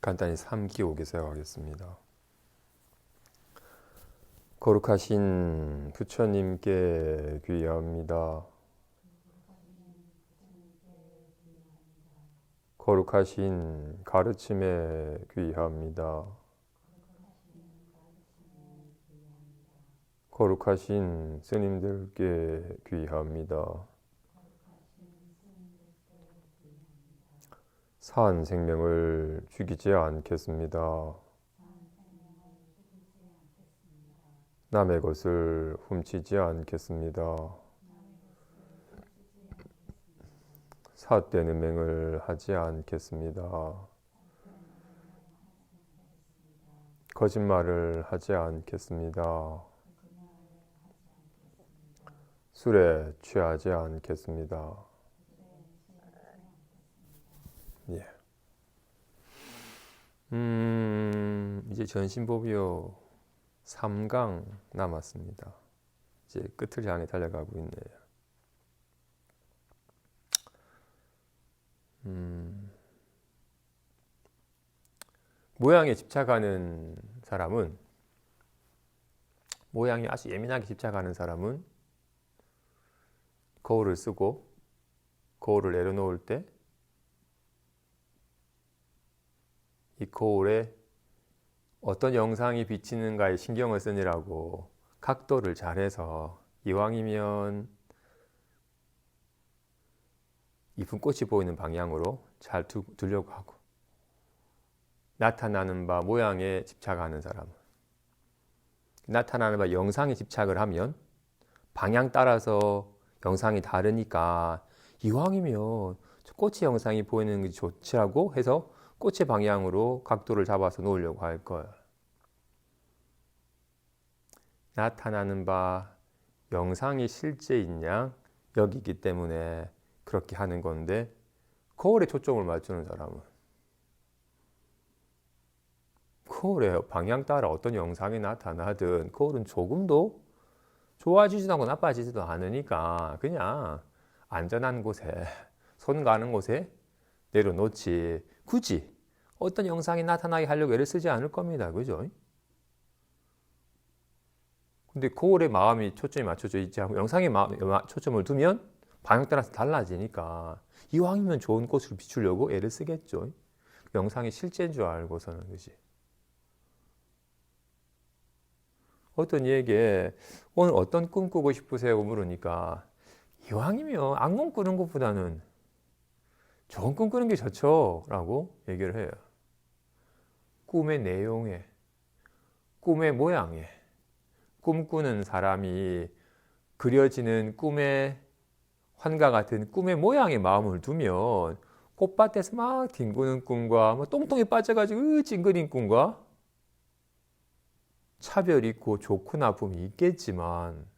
간단히 3기옥에 생각하겠습니다. 거룩하신 부처님께 귀의합니다. 거룩하신 가르침에 귀의합니다. 거룩하신 스님들께 귀의합니다. 산 생명을 죽이지 않겠습니다. 남의 것을 훔치지 않겠습니다. 삿된 음행을 하지 않겠습니다. 거짓말을 하지 않겠습니다. 술에 취하지 않겠습니다. 예. 이제 전신보비요 3강 남았습니다. 이제 끝을 향해 달려가고 있네요. 모양에 집착하는 사람은, 모양이 아주 예민하게 집착하는 사람은 거울을 쓰고 거울을 내려놓을 때 이 거울에 어떤 영상이 비치는가에 신경을 쓰느라고 각도를 잘해서 이왕이면 이쁜 꽃이 보이는 방향으로 잘 두려고 하고, 나타나는 바 모양에 집착하는 사람은, 나타나는 바 영상에 집착을 하면 방향 따라서 영상이 다르니까 이왕이면 꽃의 영상이 보이는 게 좋지라고 해서 꽃의 방향으로 각도를 잡아서 놓으려고 할 거예요. 나타나는 바 영상이 실제인 양 여기기 때문에 그렇게 하는 건데, 거울에 초점을 맞추는 사람은 거울에 방향 따라 어떤 영상이 나타나든 거울은 조금도 좋아지지도 않고 나빠지지도 않으니까 그냥 안전한 곳에, 손 가는 곳에 내려놓지 굳이 어떤 영상이 나타나게 하려고 애를 쓰지 않을 겁니다. 그죠? 근데 거울에 마음이 초점이 맞춰져 있지 않고 영상에 초점을 두면 방향 따라서 달라지니까 이왕이면 좋은 꽃을 비추려고 애를 쓰겠죠. 영상이 실제인 줄 알고서는. 그지? 어떤 이에게 오늘 어떤 꿈 꾸고 싶으세요? 물으니까 이왕이면 악몽 꾸는 것보다는 좋은 꿈 꾸는 게 좋죠 라고 얘기를 해요. 꿈의 내용에, 꿈의 모양에, 꿈꾸는 사람이 그려지는 꿈의 환과 같은 꿈의 모양에 마음을 두면 꽃밭에서 막 뒹구는 꿈과 똥통에 빠져가지고 찡그린 꿈과 차별 있고 좋고 나쁨이 있겠지만,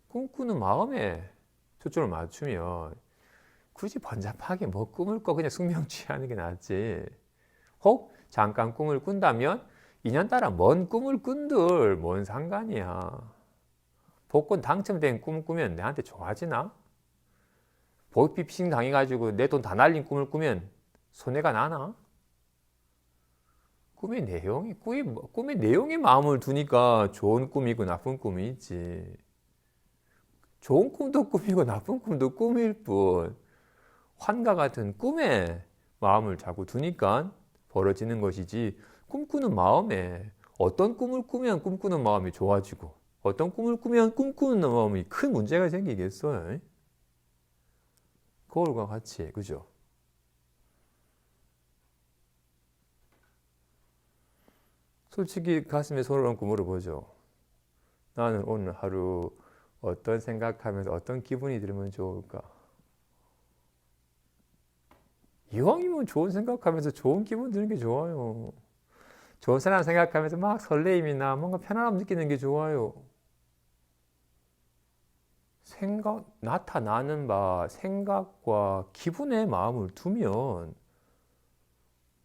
꿈꾸는 마음에 초점을 맞추면 굳이 번잡하게 뭐 꿈을 꿔 그냥 숙명 취하는 게 낫지. 혹 잠깐 꿈을 꾼다면 인연따라 먼 꿈을 꾼들 뭔 상관이야. 복권 당첨된 꿈 꾸면 내한테 좋아지나? 보이피싱 당해가지고 내 돈 다 날린 꿈을 꾸면 손해가 나나? 꿈의 내용에 마음을 두니까 좋은 꿈이고 나쁜 꿈이 있지. 좋은 꿈도 꿈이고 나쁜 꿈도 꿈일 뿐, 환과 같은 꿈에 마음을 자꾸 두니까 벌어지는 것이지, 꿈꾸는 마음에 어떤 꿈을 꾸면 꿈꾸는 마음이 좋아지고 어떤 꿈을 꾸면 꿈꾸는 마음이 큰 문제가 생기겠어요? 거울과 같이. 그죠? 솔직히 가슴에 손을 얹고 물어보죠. 나는 오늘 하루 어떤 생각하면서 어떤 기분이 들면 좋을까? 이왕이면 좋은 생각하면서 좋은 기분 드는 게 좋아요. 좋은 사람 생각하면서 막 설레임이나 뭔가 편안함 느끼는 게 좋아요. 나타나는 바 생각과 기분에 마음을 두면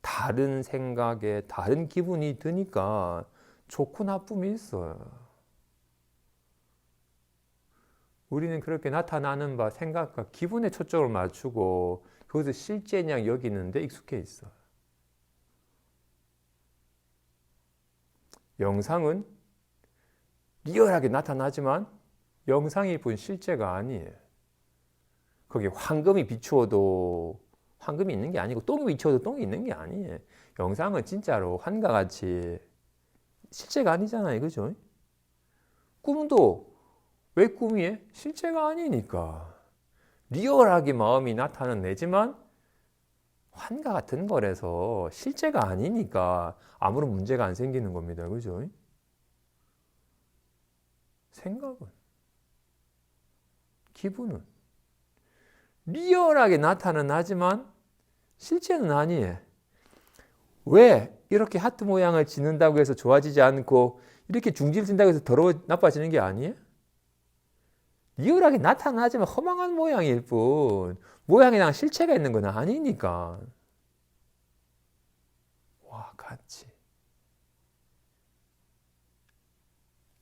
다른 생각에 다른 기분이 드니까 좋고 나쁨이 있어요. 우리는 그렇게 나타나는 바 생각과 기분에 초점을 맞추고 그것을 실제냐 여기는데 익숙해 있어요. 영상은 리얼하게 나타나지만 영상이 본 실제가 아니에요. 거기 황금이 비추어도 황금이 있는 게 아니고 똥이 비추어도 똥이 있는 게 아니에요. 영상은 진짜로 환과 같이 실제가 아니잖아요. 그죠? 꿈도 왜 꿈이에요? 실제가 아니니까. 리얼하게 마음이 나타내지만 환과 같은 거라서 실제가 아니니까 아무런 문제가 안 생기는 겁니다. 그죠? 생각은, 기분은 리얼하게 나타나지만 실제는 아니에요. 왜 이렇게 하트 모양을 짓는다고 해서 좋아지지 않고 이렇게 중지를 든다고 해서 나빠지는 게 아니에요? 리얼하게 나타나지만 허망한 모양일 뿐 모양이랑 실체가 있는 건 아니니까. 와, 같이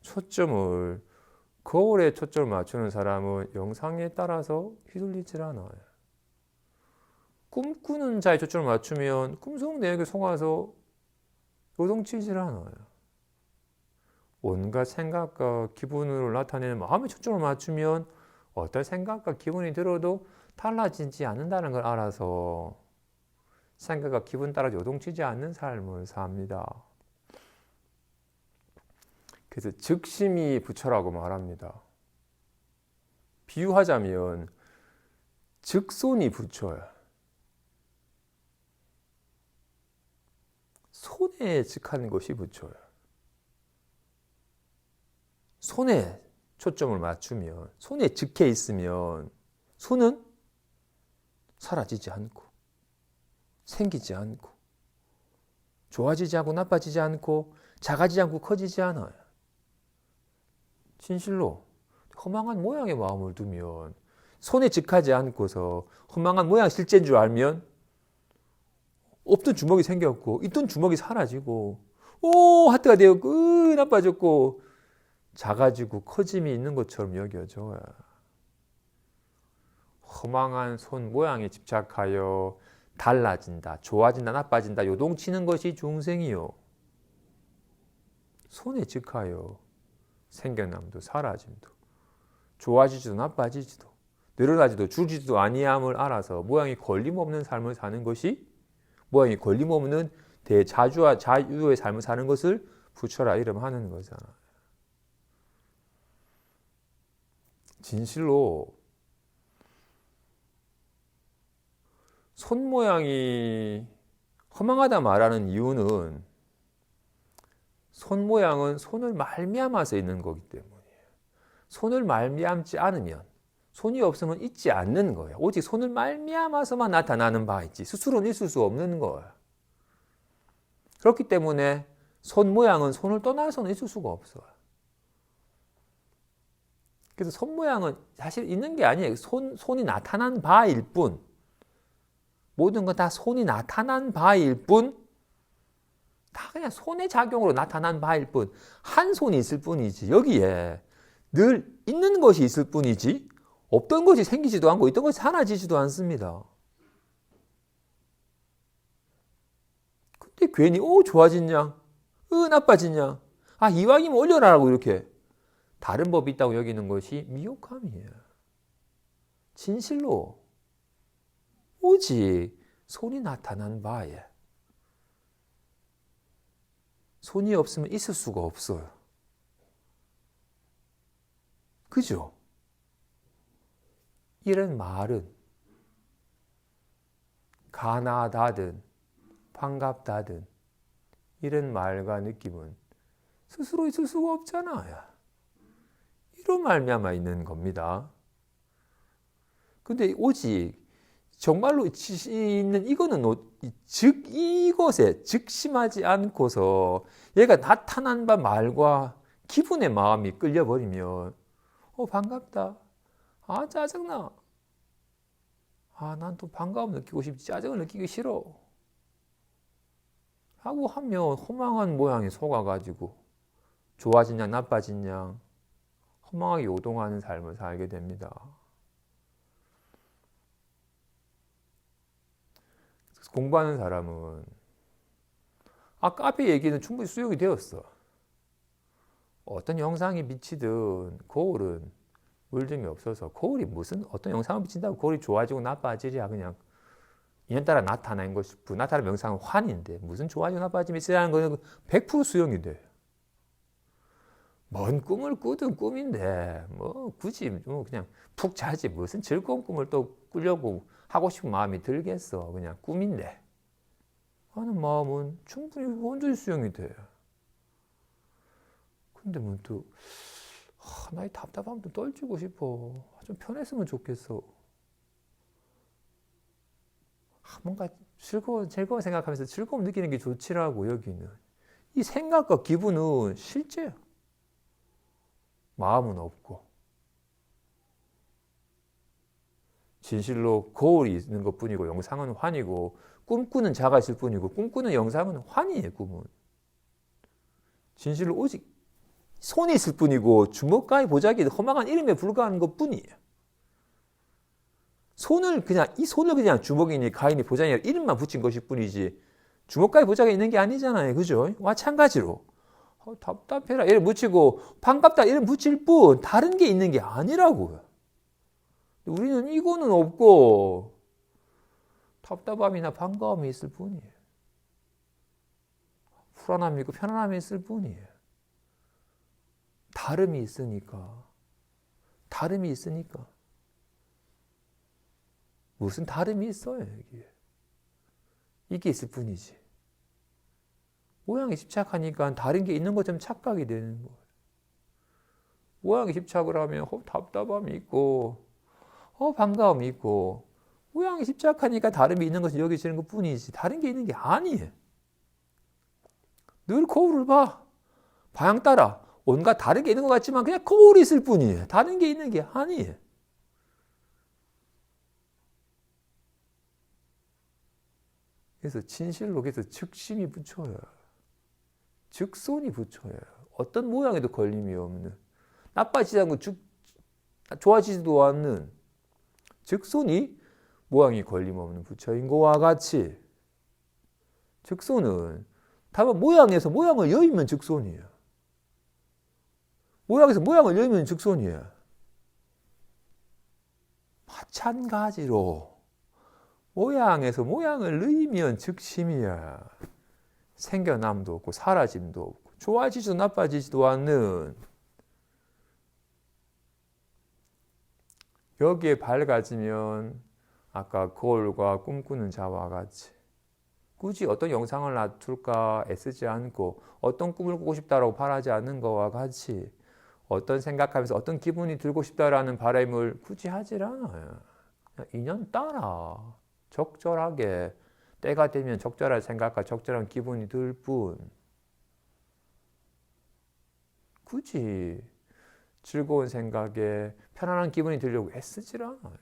초점을 거울에 초점을 맞추는 사람은 영상에 따라서 휘둘리질 않아요. 꿈꾸는 자에 초점을 맞추면 꿈속 내역에 속아서 요동치질 않아요. 온갖 생각과 기분으로 나타내는 마음의 초점을 맞추면 어떤 생각과 기분이 들어도 달라지지 않는다는 걸 알아서 생각과 기분 따라 요동치지 않는 삶을 삽니다. 그래서 즉심이 부처라고 말합니다. 비유하자면 즉손이 부처예요. 손에 즉하는 것이 부처예요. 손에 초점을 맞추면, 손에 즉해 있으면 손은 사라지지 않고 생기지 않고 좋아지지 않고 나빠지지 않고 작아지지 않고 커지지 않아요. 진실로 허망한 모양의 마음을 두면 손에 즉하지 않고서 허망한 모양 실제인 줄 알면 없던 주먹이 생겼고 있던 주먹이 사라지고 하트가 되었고 나빠졌고 작아지고 커짐이 있는 것처럼 여겨져요. 허망한 손 모양에 집착하여 달라진다, 좋아진다, 나빠진다 요동치는 것이 중생이요. 손에 즉하여 생겨남도 사라짐도 좋아지지도 나빠지지도 늘어나지도 줄지도 아니함을 알아서 모양이 걸림없는 삶을 사는 것이 모양이 걸림없는 대자주와 자유의 삶을 사는 것을 부처라 이름하는 거잖아요. 진실로 손 모양이 허망하다 말하는 이유는 손 모양은 손을 말미암아서 있는 거기 때문이에요. 손을 말미암지 않으면 손이 없으면 있지 않는 거예요. 오직 손을 말미암아서만 나타나는 바 있지 스스로는 있을 수 없는 거예요. 그렇기 때문에 손 모양은 손을 떠나서는 있을 수가 없어요. 그래서 손 모양은 사실 있는 게 아니에요. 손이 나타난 바일 뿐 모든 건 다 손이 나타난 바일 뿐 다 그냥 손의 작용으로 나타난 바일 뿐 한 손이 있을 뿐이지 여기에 늘 있는 것이 있을 뿐이지 없던 것이 생기지도 않고 있던 것이 사라지지도 않습니다. 근데 괜히 좋아지냐 나빠지냐 이왕이면 올려라라고 이렇게 다른 법이 있다고 여기는 것이 미혹함이에요. 진실로 오직 손이 나타난 바에 손이 없으면 있을 수가 없어요. 그죠? 이런 말은 가나다든 반갑다든 이런 말과 느낌은 스스로 있을 수가 없잖아요. 이로 말미암아 있는 겁니다. 근데 오직 정말로 있는 이거는 즉 이것에 즉심하지 않고서 얘가 나타난 바 말과 기분의 마음이 끌려버리면 반갑다. 짜증나. 난 또 반가움 느끼고 싶지 짜증을 느끼기 싫어. 하고 하면 허망한 모양에 속아가지고 좋아지냐 나빠지냐 허망하게 요동하는 삶을 살게 됩니다. 공부하는 사람은 아까 앞에 얘기는 충분히 수용이 되었어. 어떤 영상이 비치든 거울은 물증이 없어서 거울이 무슨 어떤 영상을 비친다고 거울이 좋아지고 나빠지랴 그냥 인연따라 나타나는 것일 뿐 나타나는 영상은 환인데 무슨 좋아지고 나빠짐이 있으라는 거는 100% 수용이 돼. 뭔 꿈을 꾸든 꿈인데 뭐 굳이 뭐 그냥 푹 자지 무슨 즐거운 꿈을 또 꾸려고 하고 싶은 마음이 들겠어. 그냥 꿈인데 하는 마음은 충분히 온전히 수용이 돼. 근데 문득 나의 답답함도 떨치고 싶어. 좀 편했으면 좋겠어. 뭔가 즐거운 생각하면서 즐거움 느끼는 게 좋지라고 여기는. 이 생각과 기분은 실제야. 마음은 없고. 진실로 거울이 있는 것뿐이고 영상은 환이고 꿈꾸는 자가 있을 뿐이고 꿈꾸는 영상은 환이에요. 꿈은. 진실로 오직 손이 있을 뿐이고 주먹가의 보자기 허망한 이름에 불과한 것뿐이에요. 이 손을 그냥 주먹이니 가인이 보자기니 이름만 붙인 것일 뿐이지 주먹가의 보자기가 있는 게 아니잖아요. 그죠? 마찬가지로 답답해라 이름 붙이고 반갑다 이름 붙일 뿐 다른 게 있는 게 아니라고요. 우리는 이거는 없고 답답함이나 반가움이 있을 뿐이에요. 불안함이 있고 편안함이 있을 뿐이에요. 다름이 있으니까. 무슨 다름이 있어요, 여기에. 이게 있을 뿐이지. 모양이 집착하니까 다른 게 있는 것처럼 착각이 되는 거예요. 모양이 집착을 하면 답답함이 있고 반가움이 있고 모양이 집착하니까 다름이 있는 것을 여기지는 것 뿐이지 다른 게 있는 게 아니에요. 늘 거울을 봐. 방향 따라 온갖 다른 게 있는 것 같지만 그냥 거울이 있을 뿐이에요. 다른 게 있는 게 아니에요. 그래서 진실로 그래서 즉심이 붙여요. 즉손이 붙여요. 어떤 모양에도 걸림이 없는 나빠지지 않고 좋아지지도 않는 즉손이 모양이 걸림없는 부처인 것과 같이 즉손은 다만 모양에서 모양을 여의면 즉손이에요. 모양에서 모양을 여의면 즉손이에요. 마찬가지로 모양에서 모양을 넣으면 즉심이야. 생겨남도 없고 사라짐도 없고 좋아지지도 나빠지지도 않는 여기에 밝아지면 아까 거울과 꿈꾸는 자와 같이 굳이 어떤 영상을 놔둘까 애쓰지 않고 어떤 꿈을 꾸고 싶다라고 바라지 않는 것과 같이 어떤 생각하면서 어떤 기분이 들고 싶다라는 바람을 굳이 하질 않아요. 그냥 인연 따라 적절하게 때가 되면 적절한 생각과 적절한 기분이 들 뿐 굳이 즐거운 생각에 편안한 기분이 들려고 애쓰질 않아요.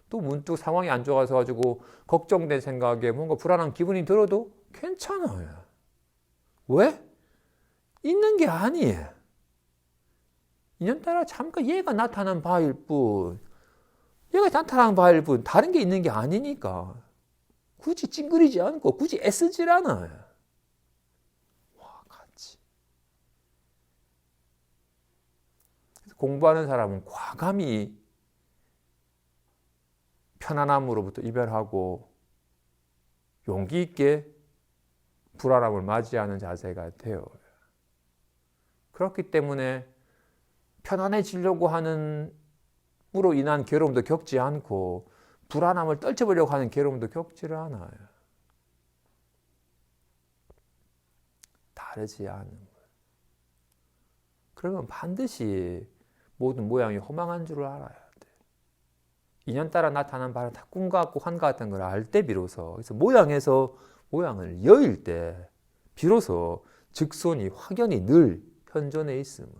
또 문득 상황이 안 좋아서 가지고 걱정된 생각에 뭔가 불안한 기분이 들어도 괜찮아요. 왜? 있는 게 아니에요. 인연따라 잠깐 얘가 나타난 바일 뿐 다른 게 있는 게 아니니까 굳이 찡그리지 않고 굳이 애쓰질 않아요. 와, 같이. 공부하는 사람은 과감히 편안함으로부터 이별하고 용기 있게 불안함을 맞이하는 자세가 돼요. 그렇기 때문에 편안해지려고 하는 으로 인한 괴로움도 겪지 않고 불안함을 떨쳐보려고 하는 괴로움도 겪지를 않아요. 다르지 않은 거예요. 그러면 반드시 모든 모양이 허망한 줄을 알아야 돼. 인연 따라 나타난 바는 다 꿈과 같고 환과 같은 걸 알 때 비로소 그래서 모양에서 모양을 여일 때 비로소 즉손이 확연히 늘 현존해 있음을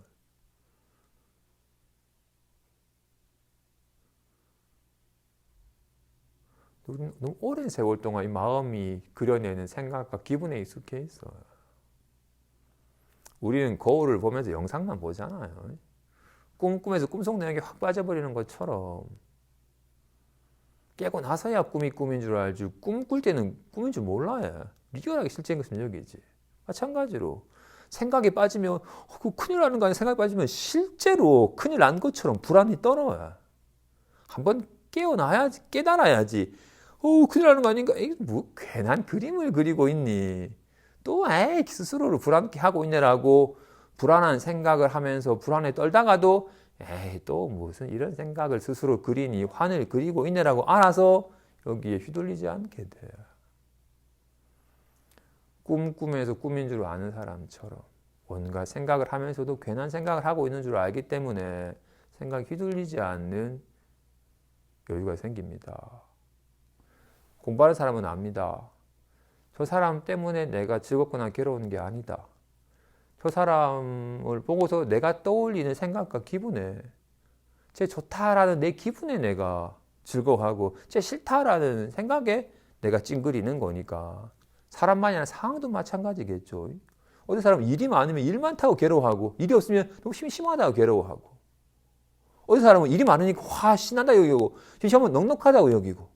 너무 오랜 세월 동안 이 마음이 그려내는 생각과 기분에 익숙해 있어요. 우리는 거울을 보면서 영상만 보잖아요. 꿈에서 꿈속 내용이 확 빠져버리는 것처럼 깨고 나서야 꿈이 꿈인 줄 알지 꿈 꿀 때는 꿈인 줄 몰라요. 리얼하게 실제인 것은 여기지. 마찬가지로 생각에 빠지면 그 큰일 나는 거 아니야. 생각에 빠지면 실제로 큰일 난 것처럼 불안이 떨어요. 한번 깨달아야지. 큰일 나는 거 아닌가? 뭐 괜한 그림을 그리고 있니? 또 스스로를 불안케 하고 있냐라고 불안한 생각을 하면서 불안에 떨다가도 또 무슨 이런 생각을 스스로 그리니 환을 그리고 있냐라고 알아서 여기에 휘둘리지 않게 돼요. 꿈에서 꿈인 줄 아는 사람처럼 뭔가 생각을 하면서도 괜한 생각을 하고 있는 줄 알기 때문에 생각이 휘둘리지 않는 여유가 생깁니다. 공부하는 사람은 압니다. 저 사람 때문에 내가 즐겁거나 괴로운 게 아니다. 저 사람을 보고서 내가 떠올리는 생각과 기분에 쟤 좋다라는 내 기분에 내가 즐거워하고 쟤 싫다라는 생각에 내가 찡그리는 거니까 사람만이 아니라 상황도 마찬가지겠죠. 어떤 사람은 일이 많으면 일 많다고 괴로워하고 일이 없으면 너무 심심하다고 괴로워하고 어떤 사람은 일이 많으니까 와 신난다 여기고 심심하면 넉넉하다고 여기고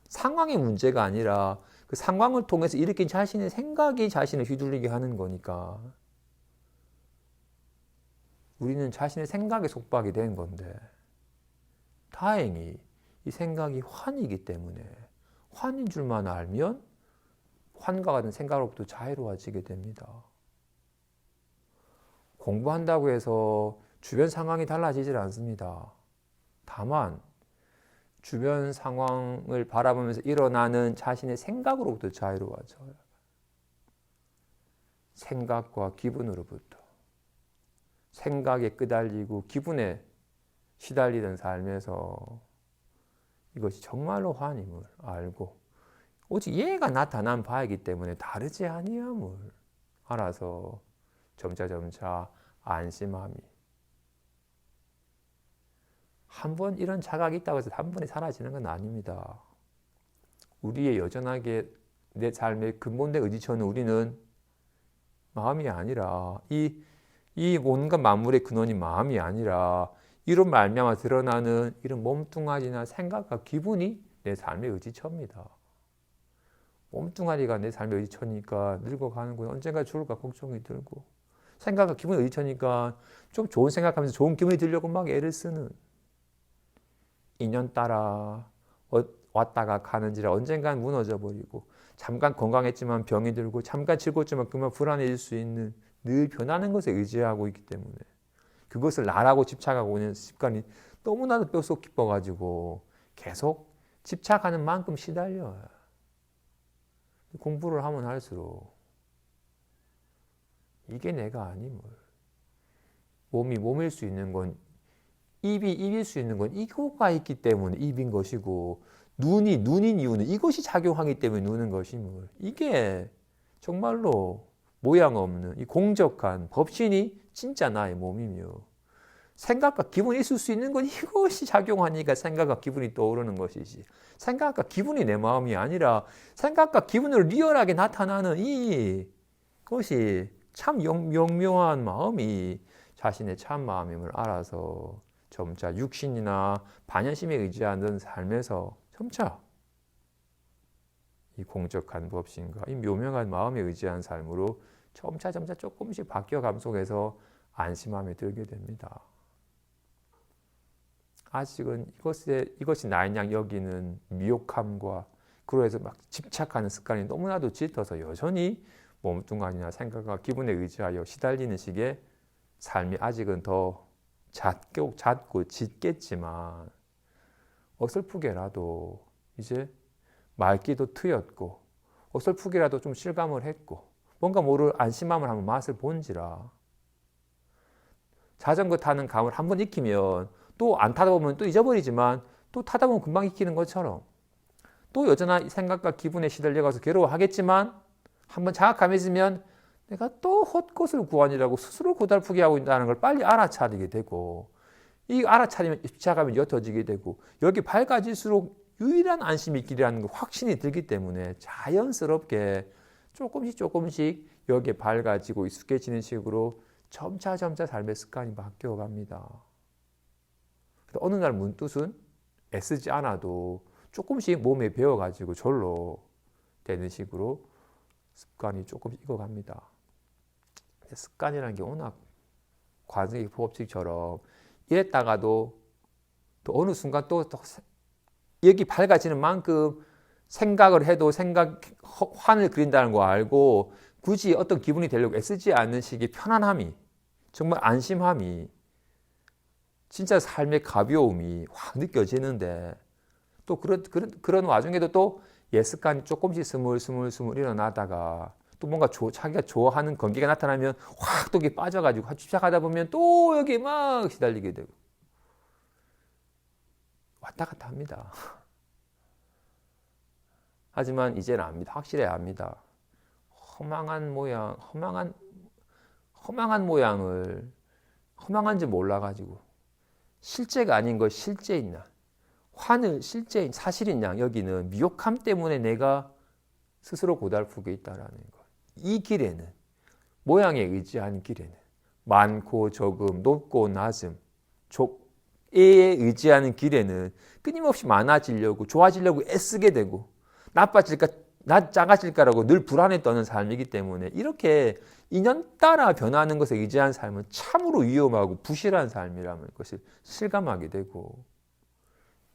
상황의 문제가 아니라 그 상황을 통해서 일으킨 자신의 생각이 자신을 휘둘리게 하는 거니까 우리는 자신의 생각에 속박이 된 건데 다행히 이 생각이 환이기 때문에 환인 줄만 알면 환과 같은 생각으로부터 자유로워지게 됩니다. 공부한다고 해서 주변 상황이 달라지질 않습니다. 다만 주변 상황을 바라보면서 일어나는 자신의 생각으로부터 자유로워져요. 생각과 기분으로부터. 생각에 끄달리고 기분에 시달리던 삶에서 이것이 정말로 환임을 알고 오직 얘가 나타난 바이기 때문에 다르지 아니함을 알아서 점차 안심함이 한 번 이런 자각이 있다고 해서 한 번에 사라지는 건 아닙니다. 우리의 여전하게 내 삶의 근본된 의지처는 우리는 마음이 아니라 이 온갖 만물의 근원이 마음이 아니라 이로 말미암아 드러나는 이런 몸뚱아리나 생각과 기분이 내 삶의 의지처입니다. 몸뚱아리가 내 삶의 의지처니까 늙어가는구나. 언젠가 죽을까 걱정이 들고 생각과 기분의 의지처니까 좀 좋은 생각하면서 좋은 기분이 들려고 막 애를 쓰는 인연 따라 왔다가 가는지라 언젠간 무너져 버리고 잠깐 건강했지만 병이 들고 잠깐 즐겁지만 그만 불안해질 수 있는 늘 변하는 것에 의지하고 있기 때문에 그것을 나라고 집착하고 있는 습관이 너무나도 뼛속 깊어가지고 계속 집착하는 만큼 시달려요. 공부를 하면 할수록 이게 내가 아님을 몸이 몸일 수 있는 건 입이 입일 수 있는 건 이거가 있기 때문에 입인 것이고 눈이 눈인 이유는 이것이 작용하기 때문에 눈인 것임을 이게 정말로 모양 없는 이 공적한 법신이 진짜 나의 몸이며 생각과 기분이 있을 수 있는 건 이것이 작용하니까 생각과 기분이 떠오르는 것이지 생각과 기분이 내 마음이 아니라 생각과 기분으로 리얼하게 나타나는 이것이 참 영묘한 마음이 자신의 참 마음임을 알아서 점차 육신이나 반연심에 의지하는 삶에서 점차 이 공적한 법신과 이 묘명한 마음에 의지한 삶으로 점차 조금씩 바뀌어감 속에서 안심함에 들게 됩니다. 아직은 이것이 나인 양 여기는 미혹함과 그로 해서 막 집착하는 습관이 너무나도 짙어서 여전히 몸뚱아리나 생각과 기분에 의지하여 시달리는 식의 삶이 아직은 더 잦고 짙겠지만 어설프게라도 이제 말기도 트였고 어설프게라도 좀 실감을 했고 뭔가 모를 안심함을 한번 맛을 본지라 자전거 타는 감을 한번 익히면 또 안 타다 보면 또 잊어버리지만 또 타다 보면 금방 익히는 것처럼 또 여전한 생각과 기분에 시달려가서 괴로워하겠지만 한번 자각감해지면 내가 또 헛것을 구하니라고 스스로 고달프게 하고 있다는 걸 빨리 알아차리게 되고 이 알아차리면 집착하면 옅어지게 되고 여기 밝아질수록 유일한 안심의 길이라는 걸 확신이 들기 때문에 자연스럽게 조금씩 여기에 밝아지고 익숙해지는 식으로 점차 삶의 습관이 바뀌어갑니다. 어느 날 문득은 애쓰지 않아도 조금씩 몸에 배워가지고 절로 되는 식으로 습관이 조금씩 익어갑니다. 습관이라는 게 워낙 관성의 법칙처럼 이랬다가도 또 어느 순간 또 여기 밝아지는 만큼 생각을 해도 환을 그린다는 거 알고 굳이 어떤 기분이 되려고 애쓰지 않는 식의 편안함이, 정말 안심함이, 진짜 삶의 가벼움이 확 느껴지는데, 또 그런 와중에도 또 옛 습관이 조금씩 스물스물 일어나다가 또 뭔가 자기가 좋아하는 관계가 나타나면 확 또 이게 빠져가지고 집착하다 보면 또 여기 막 시달리게 되고 왔다 갔다 합니다. 하지만 이제는 압니다. 확실히 압니다. 허망한 모양을 허망한지 몰라가지고 실제가 아닌 걸 실제인 양, 환을 실제인 사실인 양 여기는 미혹함 때문에 내가 스스로 고달프게 있다라는 것. 이 길에는, 모양에 의지한 길에는 많고 적음, 높고 낮음, 에 의지하는 길에는 끊임없이 많아지려고, 좋아지려고 애쓰게 되고 작아질까라고 늘 불안에 떠는 삶이기 때문에 이렇게 인연 따라 변하는 것에 의지한 삶은 참으로 위험하고 부실한 삶이라는 것을 실감하게 되고,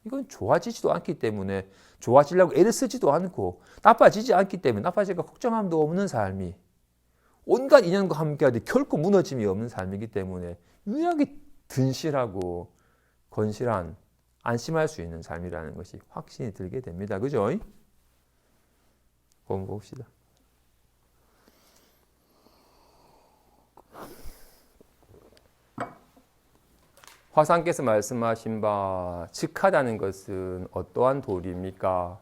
이건 좋아지지도 않기 때문에 좋아지려고 애를 쓰지도 않고 나빠지지 않기 때문에 나빠질까 걱정함도 없는 삶이 온갖 인연과 함께하되 결코 무너짐이 없는 삶이기 때문에 유일하게 든실하고 건실한 안심할 수 있는 삶이라는 것이 확신이 들게 됩니다. 그죠? 한번 봅시다. 화상께서 말씀하신 바 즉하다는 것은 어떠한 도리입니까?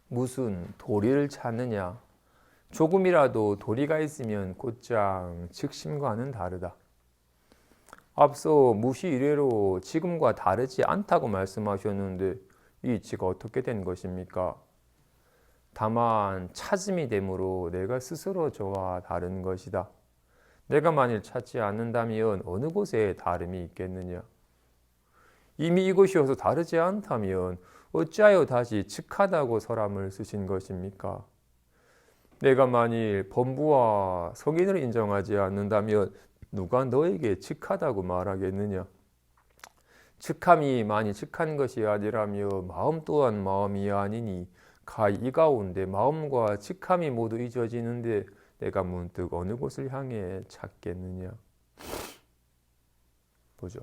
무슨 도리를 찾느냐? 조금이라도 도리가 있으면 곧장 즉심과는 다르다. 앞서 무시 이래로 지금과 다르지 않다고 말씀하셨는데 이 이치가 어떻게 된 것입니까? 다만 찾음이 되므로 내가 스스로 저와 다른 것이다. 내가 만일 찾지 않는다면 어느 곳에 다름이 있겠느냐? 이미 이것이어서 다르지 않다면 어찌하여 다시 즉하다고 설함을 쓰신 것입니까? 내가 만일 범부와 성인을 인정하지 않는다면 누가 너에게 즉하다고 말하겠느냐? 즉함이 만일 즉한 것이 아니라며 마음 또한 마음이 아니니 이 가운데 마음과 즉함이 모두 잊어지는데 내가 문득 어느 곳을 향해 찾겠느냐? 보죠.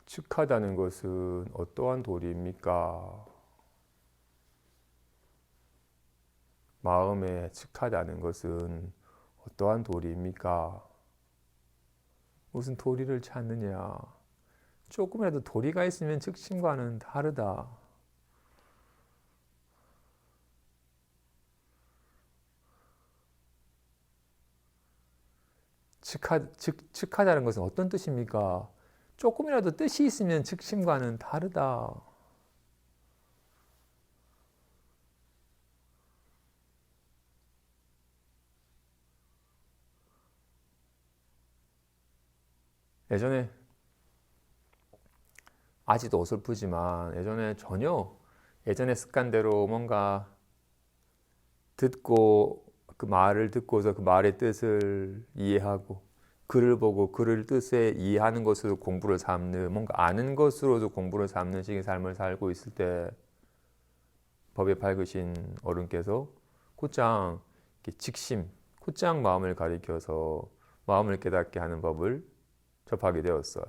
즉하다는 것은 어떠한 도리입니까? 마음에 즉하다는 것은 어떠한 도리입니까? 무슨 도리를 찾느냐? 조금이라도 도리가 있으면 즉심과는 다르다. 즉하다는 것은 어떤 뜻입니까? 조금이라도 뜻이 있으면 즉심과는 다르다. 예전에 아직도 어설프지만 예전에 습관대로 뭔가 듣고 그 말을 듣고서 그 말의 뜻을 이해하고 글을 보고 글을 뜻에 이해하는 것으로 공부를 삼는, 뭔가 아는 것으로도 공부를 삼는 식의 삶을 살고 있을 때 법에 밝으신 어른께서 곧장 직심, 곧장 마음을 가리켜서 마음을 깨닫게 하는 법을 접하게 되었어요.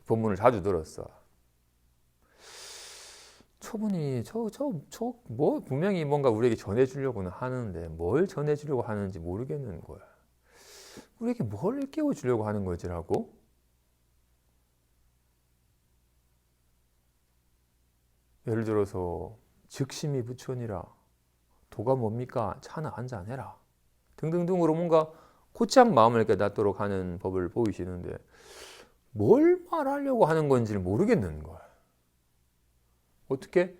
본문을 자주 들었어. 초분이 뭐 분명히 뭔가 우리에게 전해주려고는 하는데 뭘 전해주려고 하는지 모르겠는 거야. 우리에게 뭘 깨워주려고 하는 거지라고? 예를 들어서 즉심이 부처니라, 도가 뭡니까? 차나 한잔 해라 등등등으로 뭔가 곧장 마음을 깨닫도록 하는 법을 보이시는데 뭘 말하려고 하는 건지를 모르겠는 거야. 어떻게?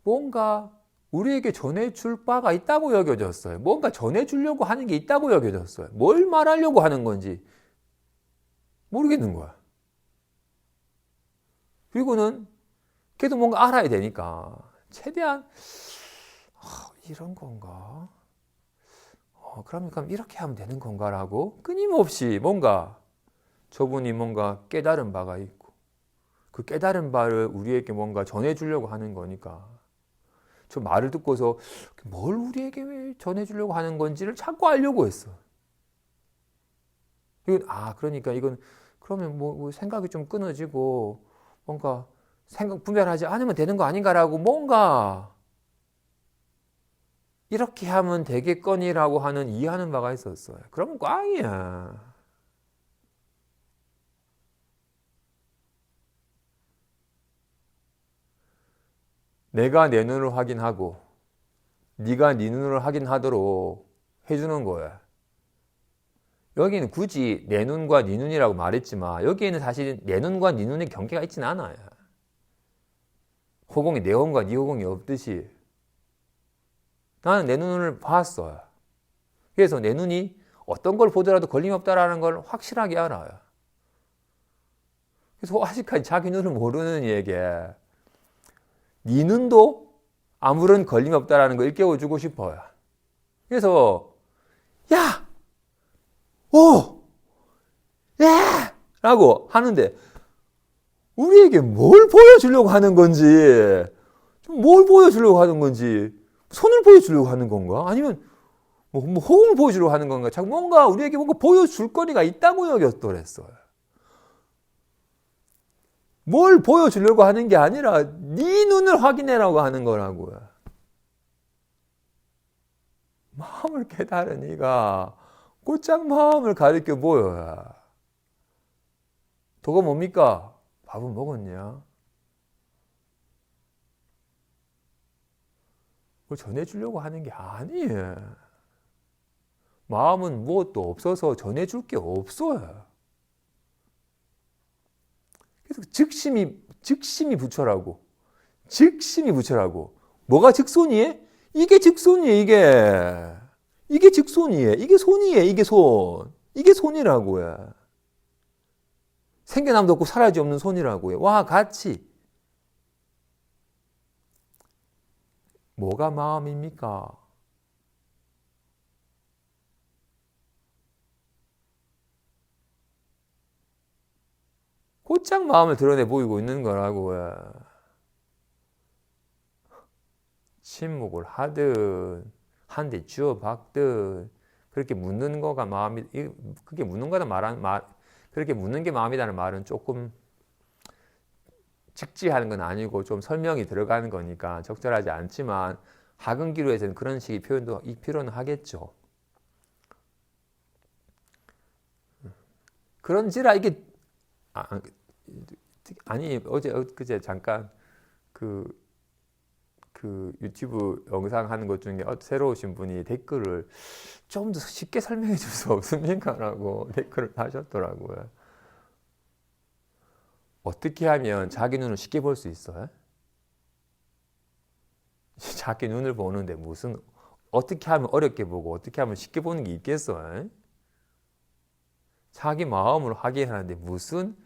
뭔가 우리에게 전해줄 바가 있다고 여겨졌어요. 뭔가 전해주려고 하는 게 있다고 여겨졌어요. 뭘 말하려고 하는 건지 모르겠는 거야. 그리고는 그래도 뭔가 알아야 되니까 최대한 이런 건가? 그럼 이렇게 하면 되는 건가라고 끊임없이 뭔가 저분이 뭔가 깨달은 바가 있고 그 깨달은 바를 우리에게 뭔가 전해주려고 하는 거니까 저 말을 듣고서 뭘 우리에게 왜 전해주려고 하는 건지를 자꾸 알려고 했어. 그러니까 이건 그러면 뭐 생각이 좀 끊어지고 뭔가 생각 분별하지 않으면 되는 거 아닌가라고 뭔가 이렇게 하면 되겠거니라고 하는 이해하는 바가 있었어요. 그러면 꽝이야. 내가 내 눈으로 확인하고 네가 네 눈으로 확인하도록 해주는 거야. 여기는 굳이 내 눈과 네 눈이라고 말했지만 여기에는 사실 내 눈과 네 눈의 경계가 있지는 않아요. 호공이 내 호공과 네 호공이 없듯이 나는 내 눈을 봤어요. 그래서 내 눈이 어떤 걸 보더라도 걸림없다라는 걸 확실하게 알아요. 그래서 아직까지 자기 눈을 모르는 이에게 네 눈도 아무런 걸림없다라는 걸 일깨워주고 싶어요. 그래서 야! 오! 야! 라고 하는데 우리에게 뭘 보여주려고 하는 건지 뭘 보여주려고 하는 건지 손을 보여주려고 하는 건가? 아니면 뭐 호응을 보여주려고 하는 건가? 자꾸 뭔가 우리에게 뭔가 보여줄 거리가 있다고 여겼더랬어요. 뭘 보여주려고 하는 게 아니라 네 눈을 확인해라고 하는 거라고요. 마음을 깨달은 이가 곧장 마음을 가리켜 보여야. 도가 뭡니까? 밥은 먹었냐? 그걸 전해주려고 하는 게 아니에요. 마음은 무엇도 없어서 전해줄 게 없어요. 그래서 즉심이 부처라고. 즉심이 부처라고. 뭐가 즉손이에? 이게 즉손이에, 이게. 이게 즉손이에. 이게 손이에, 이게 손. 이게 손이라고요. 생겨남도 없고 사라지 없는 손이라고요. 와, 같이. 뭐가 마음입니까? 곧장 마음을 드러내 보이고 있는 거라고요. 침묵을 하든 한 대 쥐어 박든 그렇게 묻는 거가 마음이 그게 묻는 거다 그렇게 묻는 게 마음이라는 말은 조금 직지하는 건 아니고 좀 설명이 들어가는 거니까 적절하지 않지만 학은기로에서는 그런 식의 표현도 이 필요는 하겠죠. 그런지라 이게 아니 어제 그제 잠깐 그 유튜브 영상 하는 것 중에 새로 오신 분이 댓글을 좀 더 쉽게 설명해 줄 수 없습니까? 라고 댓글을 하셨더라고요. 어떻게 하면 자기 눈을 쉽게 볼 수 있어요? 자기 눈을 보는데 무슨 어떻게 하면 어렵게 보고 어떻게 하면 쉽게 보는 게 있겠어요? 자기 마음을 확인하는데 무슨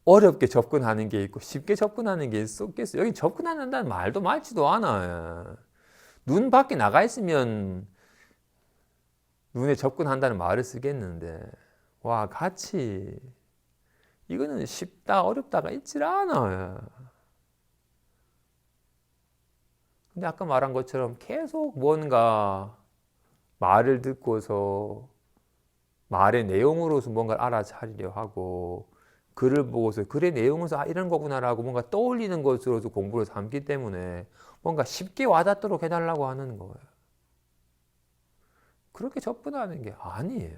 어렵게 접근하는 게 있고 쉽게 접근하는 게 있겠어. 여기 접근한다는 말도 많지도 않아요. 눈 밖에 나가 있으면 눈에 접근한다는 말을 쓰겠는데 와 같이 이거는 쉽다 어렵다가 있질 않아요. 근데 아까 말한 것처럼 계속 뭔가 말을 듣고서 말의 내용으로서 뭔가를 알아차리려 하고 글을 보고서 글의 내용에서 이런 거구나라고 뭔가 떠올리는 것으로서 공부를 삼기 때문에 뭔가 쉽게 와닿도록 해달라고 하는 거예요. 그렇게 접근하는 게 아니에요.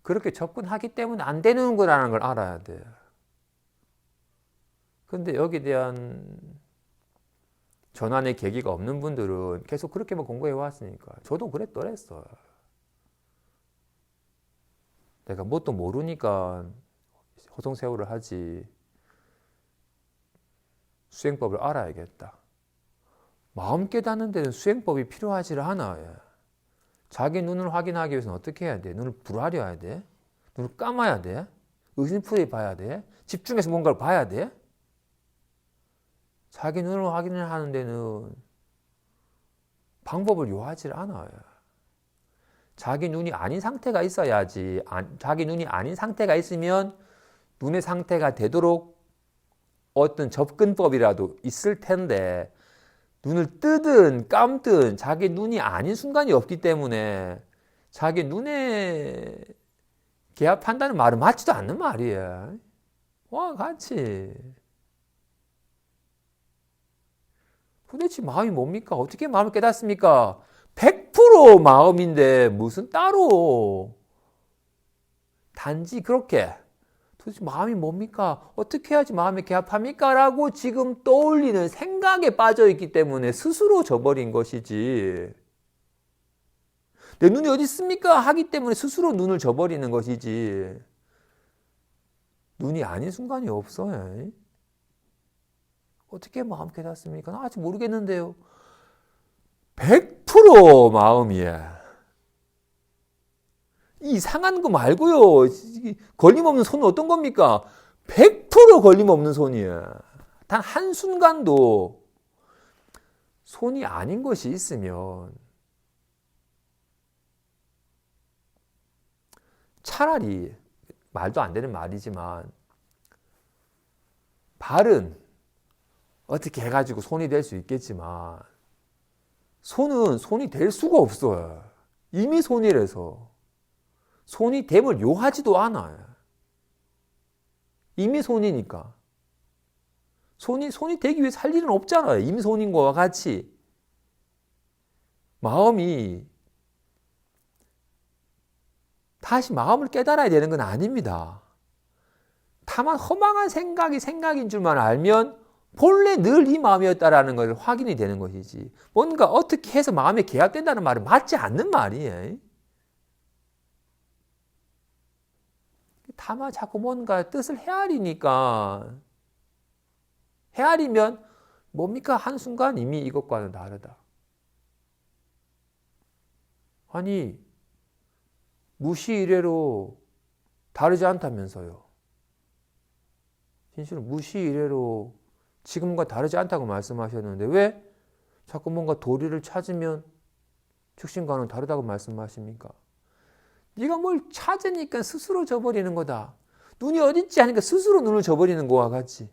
그렇게 접근하기 때문에 안 되는 거라는 걸 알아야 돼요. 근데 여기에 대한 전환의 계기가 없는 분들은 계속 그렇게만 공부해 왔으니까 저도 그랬더랬어요. 내가 뭣도 모르니까 허송세월을 하지 수행법을 알아야겠다. 마음 깨닫는 데는 수행법이 필요하지 않아요. 자기 눈을 확인하기 위해서는 어떻게 해야 돼? 눈을 불하려야 돼? 눈을 감아야 돼? 의심풀이 봐야 돼? 집중해서 뭔가를 봐야 돼? 자기 눈으로 확인을 하는 데는 방법을 요하지 않아요. 자기 눈이 아닌 상태가 있어야지. 자기 눈이 아닌 상태가 있으면 눈의 상태가 되도록 어떤 접근법이라도 있을 텐데 눈을 뜨든 감든 자기 눈이 아닌 순간이 없기 때문에 자기 눈에 개합한다는 말은 맞지도 않는 말이에요. 와, 같이. 도대체 마음이 뭡니까? 어떻게 마음을 깨닫습니까? 100% 마음인데 무슨 따로 단지 그렇게 도대체 마음이 뭡니까? 어떻게 해야지 마음에 개합합니까? 라고 지금 떠올리는 생각에 빠져있기 때문에 스스로 져버린 것이지. 내 눈이 어디 있습니까? 하기 때문에 스스로 눈을 져버리는 것이지. 눈이 아닌 순간이 없어요. 어떻게 마음 깨닫습니까? 나 아직 모르겠는데요. 100% 마음이야. 이상한 거 말고요. 걸림없는 손은 어떤 겁니까? 100% 걸림없는 손이야. 단 한순간도 손이 아닌 것이 있으면 차라리 말도 안 되는 말이지만 발은 어떻게 해가지고 손이 될 수 있겠지만 손은 손이 될 수가 없어요. 이미 손이라서. 손이 됨을 요하지도 않아요. 이미 손이니까. 손이 되기 위해 살 일은 없잖아요. 이미 손인 거와 같이. 마음이 다시 마음을 깨달아야 되는 건 아닙니다. 다만 허망한 생각이 생각인 줄만 알면 본래 늘 이 마음이었다라는 걸 확인이 되는 것이지. 뭔가 어떻게 해서 마음에 개합된다는 말은 맞지 않는 말이에요. 다만 자꾸 뭔가 뜻을 헤아리니까 헤아리면 뭡니까? 한순간 이미 이것과는 다르다. 아니 무시 이래로 다르지 않다면서요. 진실은 무시 이래로 지금과 다르지 않다고 말씀하셨는데 왜 자꾸 뭔가 도리를 찾으면 즉신과는 다르다고 말씀하십니까? 네가 뭘 찾으니까 스스로 져버리는 거다. 눈이 어딨지 하니까 스스로 눈을 져버리는 거와 같이.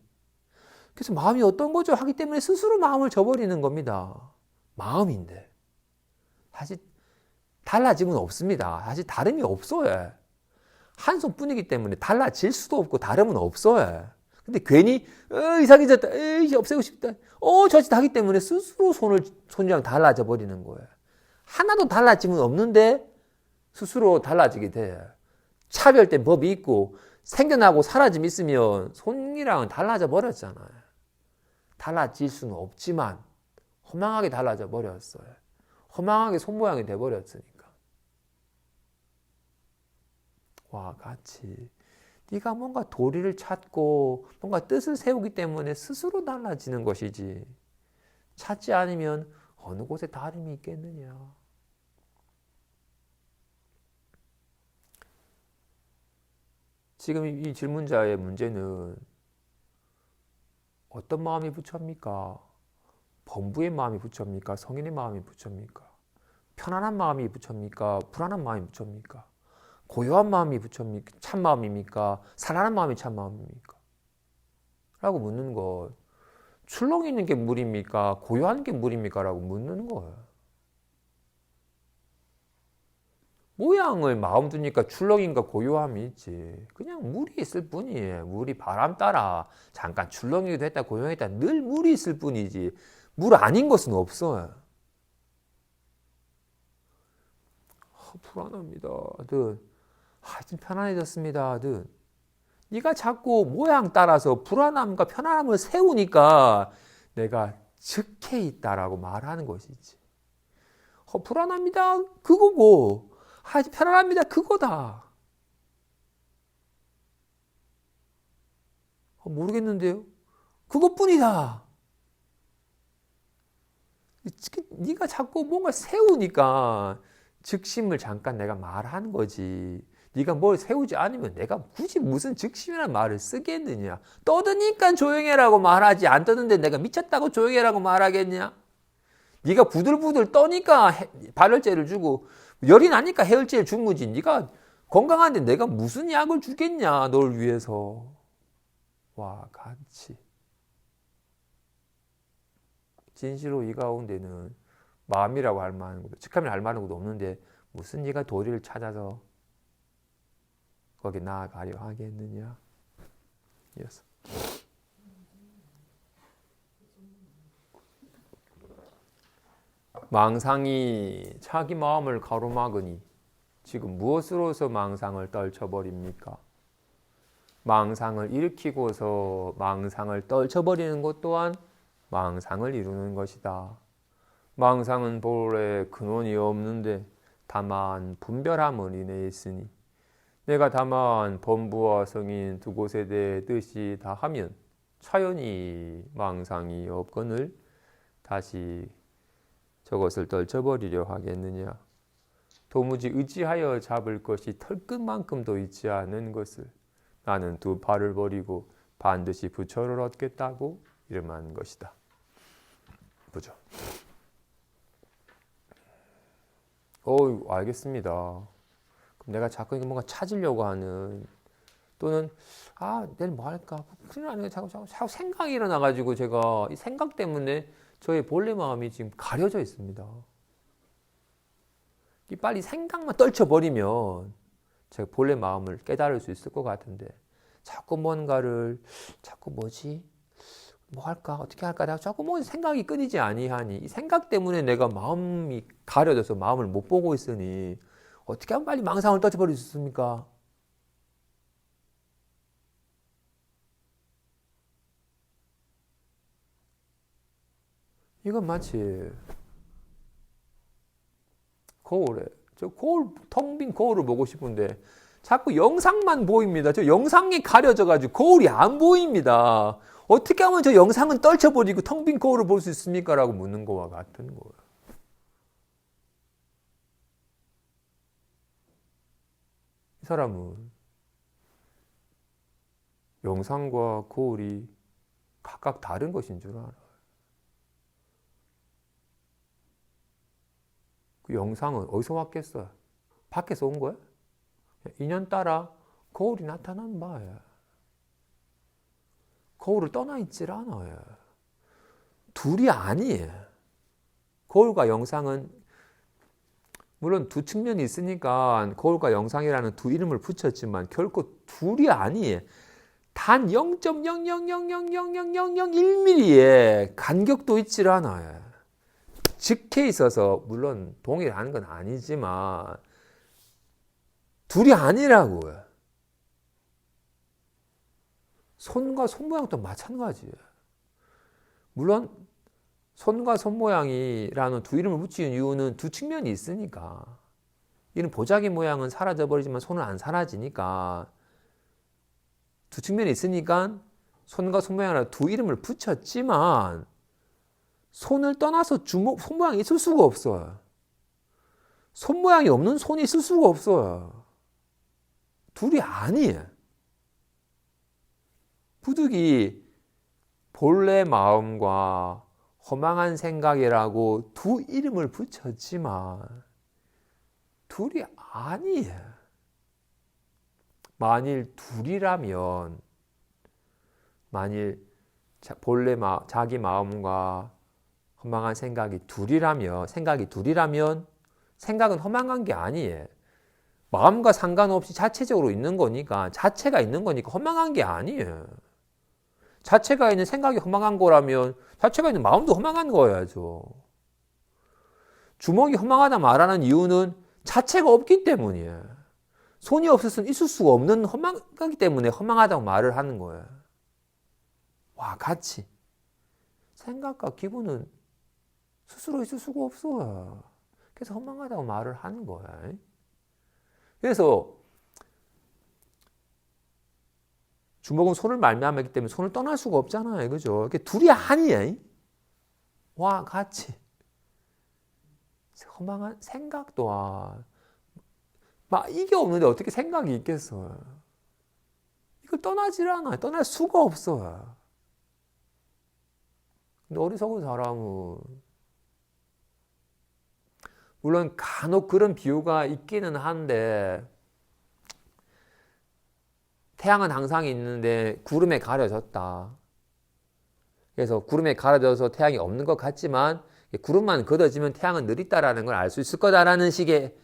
그래서 마음이 어떤 거죠? 하기 때문에 스스로 마음을 져버리는 겁니다. 마음인데. 사실 달라짐은 없습니다. 사실 다름이 없어요. 한 손뿐이기 때문에 달라질 수도 없고 다름은 없어요. 근데 괜히 이상해졌다. 없애고 싶다. 저짓 하기 때문에 스스로 손이랑 달라져 버리는 거예요. 하나도 달라짐은 없는데 스스로 달라지게 돼. 차별된 법이 있고 생겨나고 사라짐이 있으면 손이랑은 달라져 버렸잖아요. 달라질 수는 없지만 허망하게 달라져 버렸어요. 허망하게 손 모양이 돼 버렸으니까. 와, 같이 네가 뭔가 도리를 찾고 뭔가 뜻을 세우기 때문에 스스로 달라지는 것이지 찾지 않으면 어느 곳에 다름이 있겠느냐. 지금 이 질문자의 문제는 어떤 마음이 부처입니까? 범부의 마음이 부처입니까? 성인의 마음이 부처입니까? 편안한 마음이 부처입니까? 불안한 마음이 부처입니까? 고요한 마음이 부처입니까? 참마음입니까? 살아난 마음이 참마음입니까? 라고 묻는 것. 출렁이 있는 게 물입니까? 고요한 게 물입니까? 라고 묻는 거예요. 모양을 마음 두니까 출렁이인가 고요함이 있지. 그냥 물이 있을 뿐이에요. 물이 바람 따라 잠깐 출렁이기도 했다 고요했다 늘 물이 있을 뿐이지. 물 아닌 것은 없어요. 불안합니다. 좀 편안해졌습니다. 네가 자꾸 모양 따라서 불안함과 편안함을 세우니까 내가 즉해 있다라고 말하는 것이지. 불안합니다. 그거고. 편안합니다. 그거다. 모르겠는데요. 그것뿐이다. 네가 자꾸 뭔가 세우니까 즉심을 잠깐 내가 말한 거지. 네가 뭘 세우지 않으면 내가 굳이 무슨 즉심이라는 말을 쓰겠느냐. 떠드니까 조용해라고 말하지, 안 떠드는데 내가 미쳤다고 조용해라고 말하겠냐. 네가 부들부들 떠니까 발열제를 주고 열이 나니까 해열제를 준 거지. 네가 건강한데 내가 무슨 약을 주겠냐, 널 위해서. 와, 같이. 진실로 이 가운데는 마음이라고 할 만한 것도, 직함이라고 할 만한 것도 없는데 무슨 네가 도리를 찾아서 거기 나아가려 하겠느냐. 이어서. 망상이 자기 마음을 가로막으니 지금 무엇으로서 망상을 떨쳐버립니까? 망상을 일으키고서 망상을 떨쳐버리는 것 또한 망상을 이루는 것이다. 망상은 본래 근원이 없는데 다만 분별함을 인해 있으니 내가 다만 범부와 성인 두 곳에 대해 뜻이 다하면 차연히 망상이 없거늘 다시 저것을 떨쳐버리려 하겠느냐. 도무지 의지하여 잡을 것이 털끝만큼도 있지 않은 것을 나는 두 팔을 버리고 반드시 부처를 얻겠다고 이름한 것이다. 보죠. 알겠습니다. 그럼 내가 자꾸 뭔가 찾으려고 하는, 또는 내일 뭐 할까? 그런 아니고 자꾸 생각이 일어나가지고 제가 이 생각 때문에 저의 본래 마음이 지금 가려져 있습니다. 빨리 생각만 떨쳐버리면 제가 본래 마음을 깨달을 수 있을 것 같은데 자꾸 뭔가를 뭐지? 뭐 할까? 어떻게 할까? 내가 자꾸 뭐 생각이 끊이지 아니하니 이 생각 때문에 내가 마음이 가려져서 마음을 못 보고 있으니 어떻게 하면 빨리 망상을 떨쳐버릴 수 있습니까? 이건 마치 거울에 텅 빈 거울을 보고 싶은데 자꾸 영상만 보입니다. 저 영상이 가려져가지고 거울이 안 보입니다. 어떻게 하면 저 영상은 떨쳐버리고 텅 빈 거울을 볼 수 있습니까? 라고 묻는 거와 같은 거예요. 이 사람은 영상과 거울이 각각 다른 것인 줄 알아요. 그 영상은 어디서 왔겠어요? 밖에서 온 거야? 인연 따라 거울이 나타난 바예요. 거울을 떠나 있질 않아요. 둘이 아니에요. 거울과 영상은 물론 두 측면이 있으니까 거울과 영상이라는 두 이름을 붙였지만 결코 둘이 아니에요. 단 0.000000001mm의 간격도 있질 않아요. 즉해 있어서 물론 동일한 건 아니지만 둘이 아니라고요. 손과 손 모양도 마찬가지예요. 물론 손과 손 모양이라는 두 이름을 붙이는 이유는 두 측면이 있으니까. 이는 보자기 모양은 사라져버리지만 손은 안 사라지니까 두 측면이 있으니까 손과 손 모양이라는 두 이름을 붙였지만 손을 떠나서 손 모양이 있을 수가 없어요. 손 모양이 없는 손이 있을 수가 없어요. 둘이 아니에요. 부득이 본래 마음과 허망한 생각이라고 두 이름을 붙였지만 둘이 아니에요. 만일 둘이라면, 만일 본래 자기 마음과 허망한 생각이 둘이라면 생각은 허망한 게 아니에요. 마음과 상관없이 자체적으로 있는 거니까, 자체가 있는 거니까 허망한 게 아니에요. 자체가 있는 생각이 허망한 거라면 자체가 있는 마음도 허망한 거야죠. 주먹이 허망하다 말하는 이유는 자체가 없기 때문이에요. 손이 없었으면 있을 수가 없는 허망하기 때문에 허망하다고 말을 하는 거예요. 와, 같이 생각과 기분은 스스로 있을 수가 없어요. 그래서 허망하다고 말을 하는 거야. 그래서 주먹은 손을 말미암았기 때문에 손을 떠날 수가 없잖아요. 그죠? 이게 둘이 아니에요. 와, 같이. 허망한 생각 또한 막 이게 없는데 어떻게 생각이 있겠어요? 이걸 떠나질 않아요. 떠날 수가 없어요. 근데 어리석은 사람은 물론 간혹 그런 비유가 있기는 한데 태양은 항상 있는데 구름에 가려졌다. 그래서 구름에 가려져서 태양이 없는 것 같지만 구름만 걷어지면 태양은 늘 있다라는 걸 알 수 있을 거다라는 식의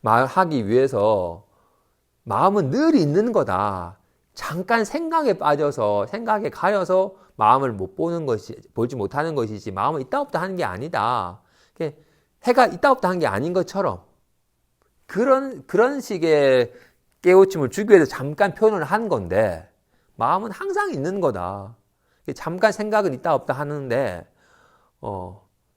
말하기 위해서 마음은 늘 있는 거다. 잠깐 생각에 빠져서 생각에 가려서 마음을 못 보는 것이 보지 못하는 것이지 마음은 있다 없다 하는 게 아니다. 해가 있다 없다 하는 게 아닌 것처럼 그런 식의 깨우침을 주기 위해서 잠깐 표현을 한 건데 마음은 항상 있는 거다. 잠깐 생각은 있다 없다 하는데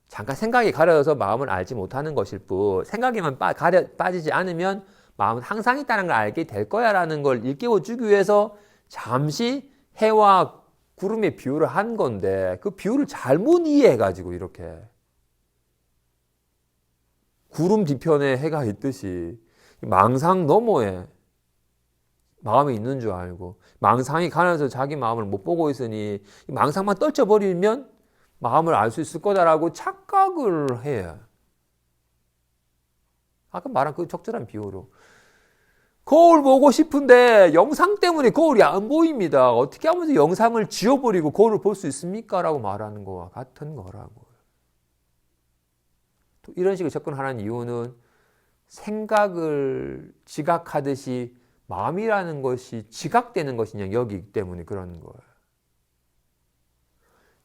잠깐 생각이 가려져서 마음을 알지 못하는 것일 뿐 생각에만 빠지지 않으면 마음은 항상 있다는 걸 알게 될 거야 라는 걸 일깨워 주기 위해서 잠시 해와 구름의 비유를 한 건데 그 비유를 잘못 이해해가지고 이렇게 구름 뒤편에 해가 있듯이 망상 너머에 마음이 있는 줄 알고 망상이 가려서 자기 마음을 못 보고 있으니 망상만 떨쳐버리면 마음을 알 수 있을 거다라고 착각을 해요. 아까 말한 그 적절한 비유로 거울 보고 싶은데 영상 때문에 거울이 안 보입니다. 어떻게 하면서 영상을 지워버리고 거울을 볼 수 있습니까? 라고 말하는 거와 같은 거라고. 또 이런 식으로 접근하는 이유는 생각을 지각하듯이 마음이라는 것이 지각되는 것이냐 여기기 때문에 그런 거예요.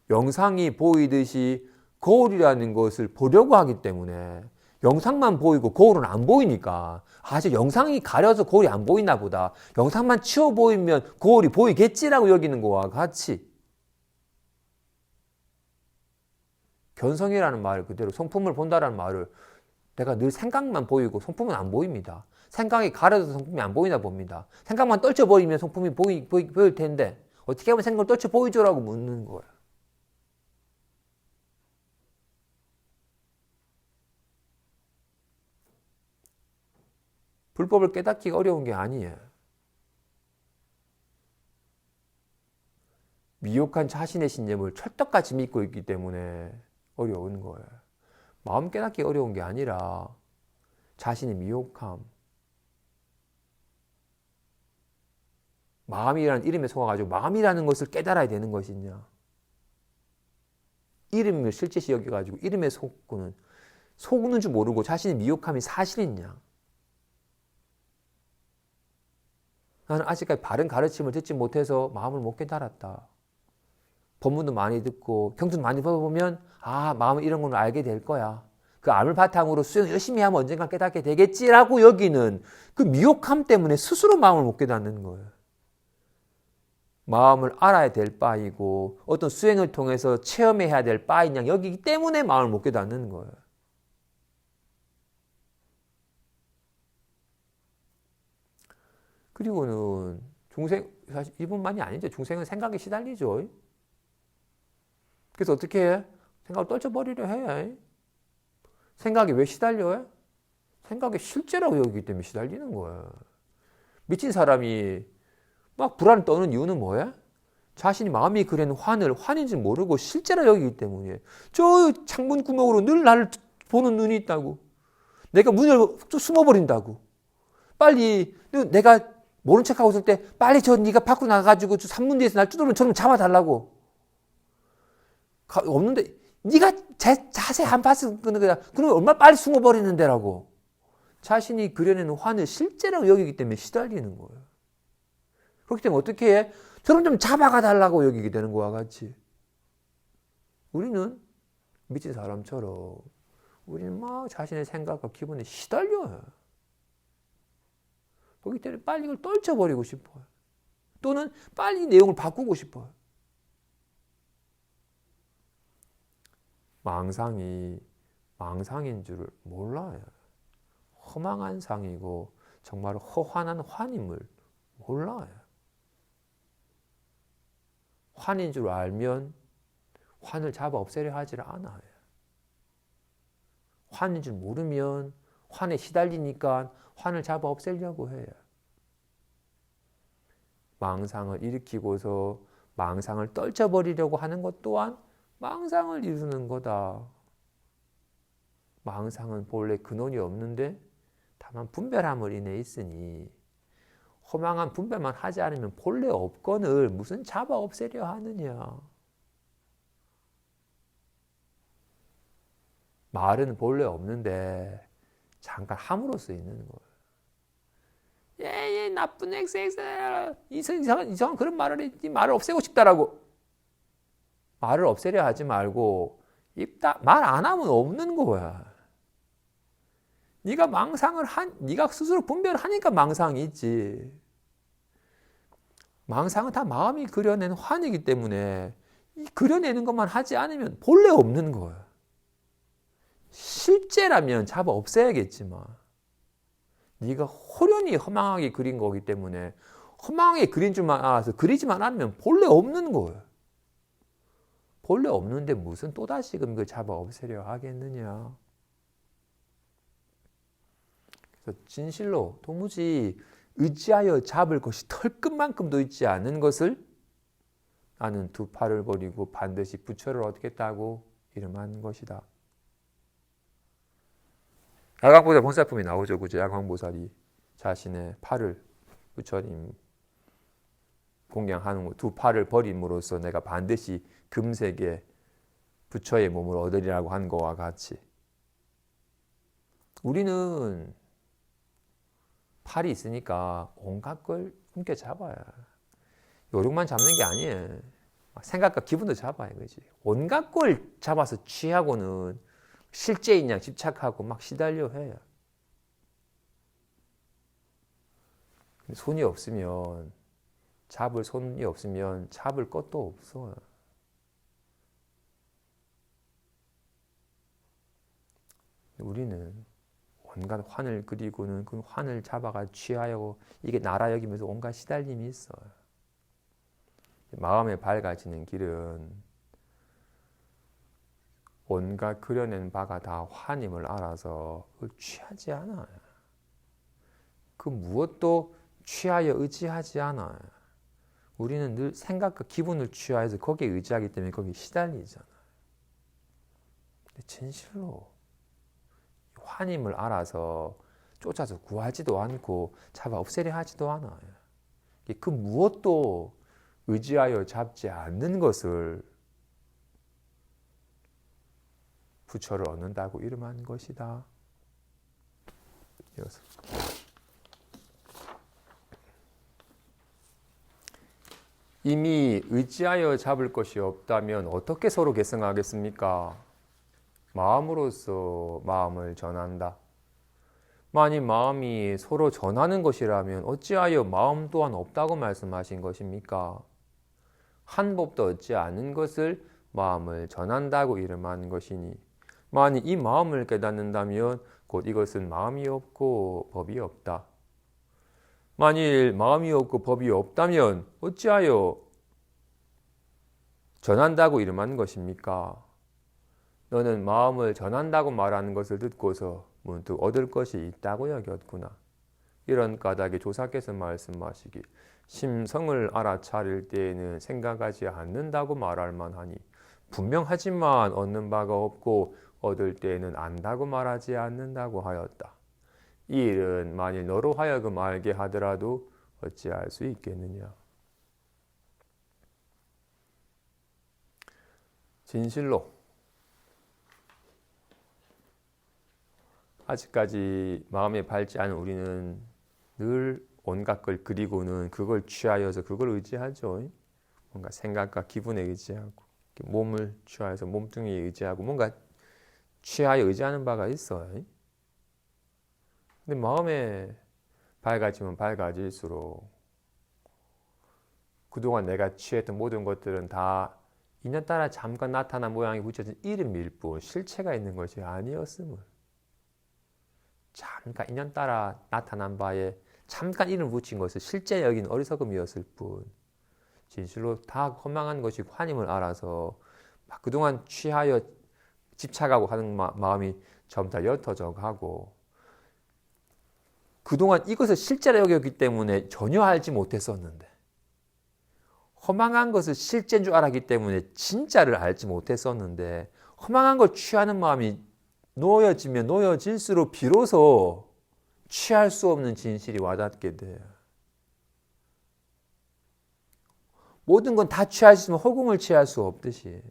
영상이 보이듯이 거울이라는 것을 보려고 하기 때문에 영상만 보이고 거울은 안 보이니까 저 영상이 가려서 거울이 안 보이나 보다. 영상만 치워 보이면 거울이 보이겠지라고 여기는 거와 같이 견성이라는 말을 그대로 성품을 본다라는 말을 내가 늘 생각만 보이고 성품은 안 보입니다. 생각이 가려져서 성품이 안 보이나 봅니다. 생각만 떨쳐버리면 성품이 보일 텐데 어떻게 하면 생각을 떨쳐 보이죠라고 묻는 거야. 불법을 깨닫기가 어려운 게 아니에요. 미혹한 자신의 신념을 철떡같이 믿고 있기 때문에 어려운 거예요. 마음 깨닫기 어려운 게 아니라 자신의 미혹함. 마음이라는 이름에 속아가지고 마음이라는 것을 깨달아야 되는 것이냐. 이름을 실제시 여겨가지고 이름에 속는 줄 모르고 자신의 미혹함이 사실이냐. 나는 아직까지 바른 가르침을 듣지 못해서 마음을 못 깨달았다. 법문도 많이 듣고 경전도 많이 읽어보면 마음은 이런 걸 알게 될 거야. 그 암을 바탕으로 수행 열심히 하면 언젠가 깨닫게 되겠지라고 여기는 그 미혹함 때문에 스스로 마음을 못 깨닫는 거예요. 마음을 알아야 될 바이고 어떤 수행을 통해서 체험해야 될 바인 양 여기기 때문에 마음을 못 깨닫는 거예요. 그리고는 중생, 사실 이분만이 아니죠. 중생은 생각에 시달리죠. 그래서 어떻게 해? 생각을 떨쳐버리려 해. 생각이 왜 시달려? 생각이 실제라고 여기기 때문에 시달리는 거야. 미친 사람이 막 불안을 떠는 이유는 뭐야? 자신이 마음이 그래는 환인지 모르고 실제로 여기기 때문에. 저 창문 구멍으로 늘 나를 보는 눈이 있다고. 내가 문을 숨어버린다고. 빨리 내가 모른 척하고 있을 때 빨리 네가 밖으로 나가가지고 저 산문 뒤에서 날 두드러면 저놈 잡아달라고. 없는데 네가 자세히 안 봤을 거야. 그러면 얼마나 빨리 숨어버리는데라고. 자신이 그려내는 환을 실제라고 여기기 때문에 시달리는 거예요. 그렇기 때문에 어떻게 해? 저놈 좀 잡아가 달라고 여기게 되는 거와 같이. 우리는 미친 사람처럼 우리는 막 자신의 생각과 기분에 시달려요. 그렇기 때문에 빨리 이걸 떨쳐버리고 싶어요. 또는 빨리 내용을 바꾸고 싶어요. 망상인 줄을 몰라요. 허망한 상이고 정말 허환한 환임을 몰라요. 환인 줄 알면 환을 잡아 없애려 하질 않아요. 환인 줄 모르면 환에 시달리니까 환을 잡아 없애려고 해요. 망상을 일으키고서 망상을 떨쳐버리려고 하는 것 또한 망상을 이루는 거다. 망상은 본래 근원이 없는데 다만 분별함을 인해 있으니 허망한 분별만 하지 않으면 본래 없건을 무슨 잡아 없애려 하느냐. 말은 본래 없는데 잠깐 함으로써 있는 거예요. 예, 나쁜 XX 이상한 그런 말을 했지. 말을 없애고 싶다라고. 말을 없애려 하지 말고 말 안 하면 없는 거야. 네가 스스로 분별하니까 망상이 있지. 망상은 다 마음이 그려낸 환이기 때문에 이 그려내는 것만 하지 않으면 본래 없는 거야. 실제라면 잡아 없애야겠지만 네가 호련히 허망하게 그린 거기 때문에 허망하게 그린 줄만 알아서 그리지만 않으면 본래 없는 거예요. 본래 없는데 무슨 또다시금 그 잡아 없애려 하겠느냐. 그래서 진실로 도무지 의지하여 잡을 것이 털끝만큼도 있지 않은 것을 나는 두 팔을 버리고 반드시 부처를 얻겠다고 이름한 것이다. 야광보살 본사품이 나오죠. 그죠? 야광보살이 자신의 팔을 부처님 공양하는 두 팔을 버림으로써 내가 반드시 금색의 부처의 몸을 얻으리라고 한 것과 같이 우리는 팔이 있으니까 온갖 걸 움켜잡아야. 요령만 잡는 게 아니에요. 생각과 기분도 잡아야. 그지? 온갖 걸 잡아서 취하고는 실제인 양 집착하고 막 시달려 해요. 손이 없으면 잡을 손이 없으면 잡을 것도 없어요. 우리는 온갖 환을 그리고는 그 환을 잡아가 취하여 이게 나라 여기면서 온갖 시달림이 있어요. 마음에 밝아지는 길은 온갖 그려낸 바가 다 환임을 알아서 그걸 취하지 않아요. 그 무엇도 취하여 의지하지 않아요. 우리는 늘 생각과 기분을 취하여서 거기에 의지하기 때문에 거기에 시달리잖아요. 근데 진실로 환임을 알아서 쫓아서 구하지도 않고 잡아 없애려 하지도 않아요. 그 무엇도 의지하여 잡지 않는 것을 부처를 얻는다고 이름한 것이다. 이어서. 이미 의지하여 잡을 것이 없다면 어떻게 서로 계승하겠습니까? 마음으로서 마음을 전한다. 만일 마음이 서로 전하는 것이라면 어찌하여 마음 또한 없다고 말씀하신 것입니까? 한 법도 얻지 않은 것을 마음을 전한다고 이름한 것이니 만일 이 마음을 깨닫는다면 곧 이것은 마음이 없고 법이 없다. 만일 마음이 없고 법이 없다면 어찌하여 전한다고 이름한 것입니까? 너는 마음을 전한다고 말하는 것을 듣고서 문득 얻을 것이 있다고 여겼구나. 이런 까닭에 조사께서 말씀하시기 심성을 알아차릴 때에는 생각하지 않는다고 말할 만하니 분명하지만 얻는 바가 없고 얻을 때에는 안다고 말하지 않는다고 하였다. 이 일은 만일 너로 하여금 알게 하더라도 어찌할 수 있겠느냐. 진실로 아직까지 마음에 밝지 않은 우리는 늘 온갖 걸 그리고는 그걸 취하여서 그걸 의지하죠. 뭔가 생각과 기분에 의지하고 몸을 취하여서 몸뚱이에 의지하고 뭔가 취하여 의지하는 바가 있어요. 근데 마음에 밝아지면 밝아질수록 그동안 내가 취했던 모든 것들은 다 인연따라 잠깐 나타난 모양이 붙여진 이름일 뿐 실체가 있는 것이 아니었음을 잠깐 인연따라 나타난 바에 잠깐 이름을 붙인 것을 실제 여긴 어리석음이었을 뿐 진실로 다 허망한 것이 환임을 알아서 그동안 취하여 집착하고 하는 마음이 전부 다 옅어져 가고 그동안 이것을 실제로 여겼기 때문에 전혀 알지 못했었는데, 허망한 것을 실제인 줄 알았기 때문에 진짜를 알지 못했었는데, 허망한 걸 취하는 마음이 놓여지면 놓여질수록 비로소 취할 수 없는 진실이 와닿게 돼요. 모든 건 다 취할 수 있으면 허공을 취할 수 없듯이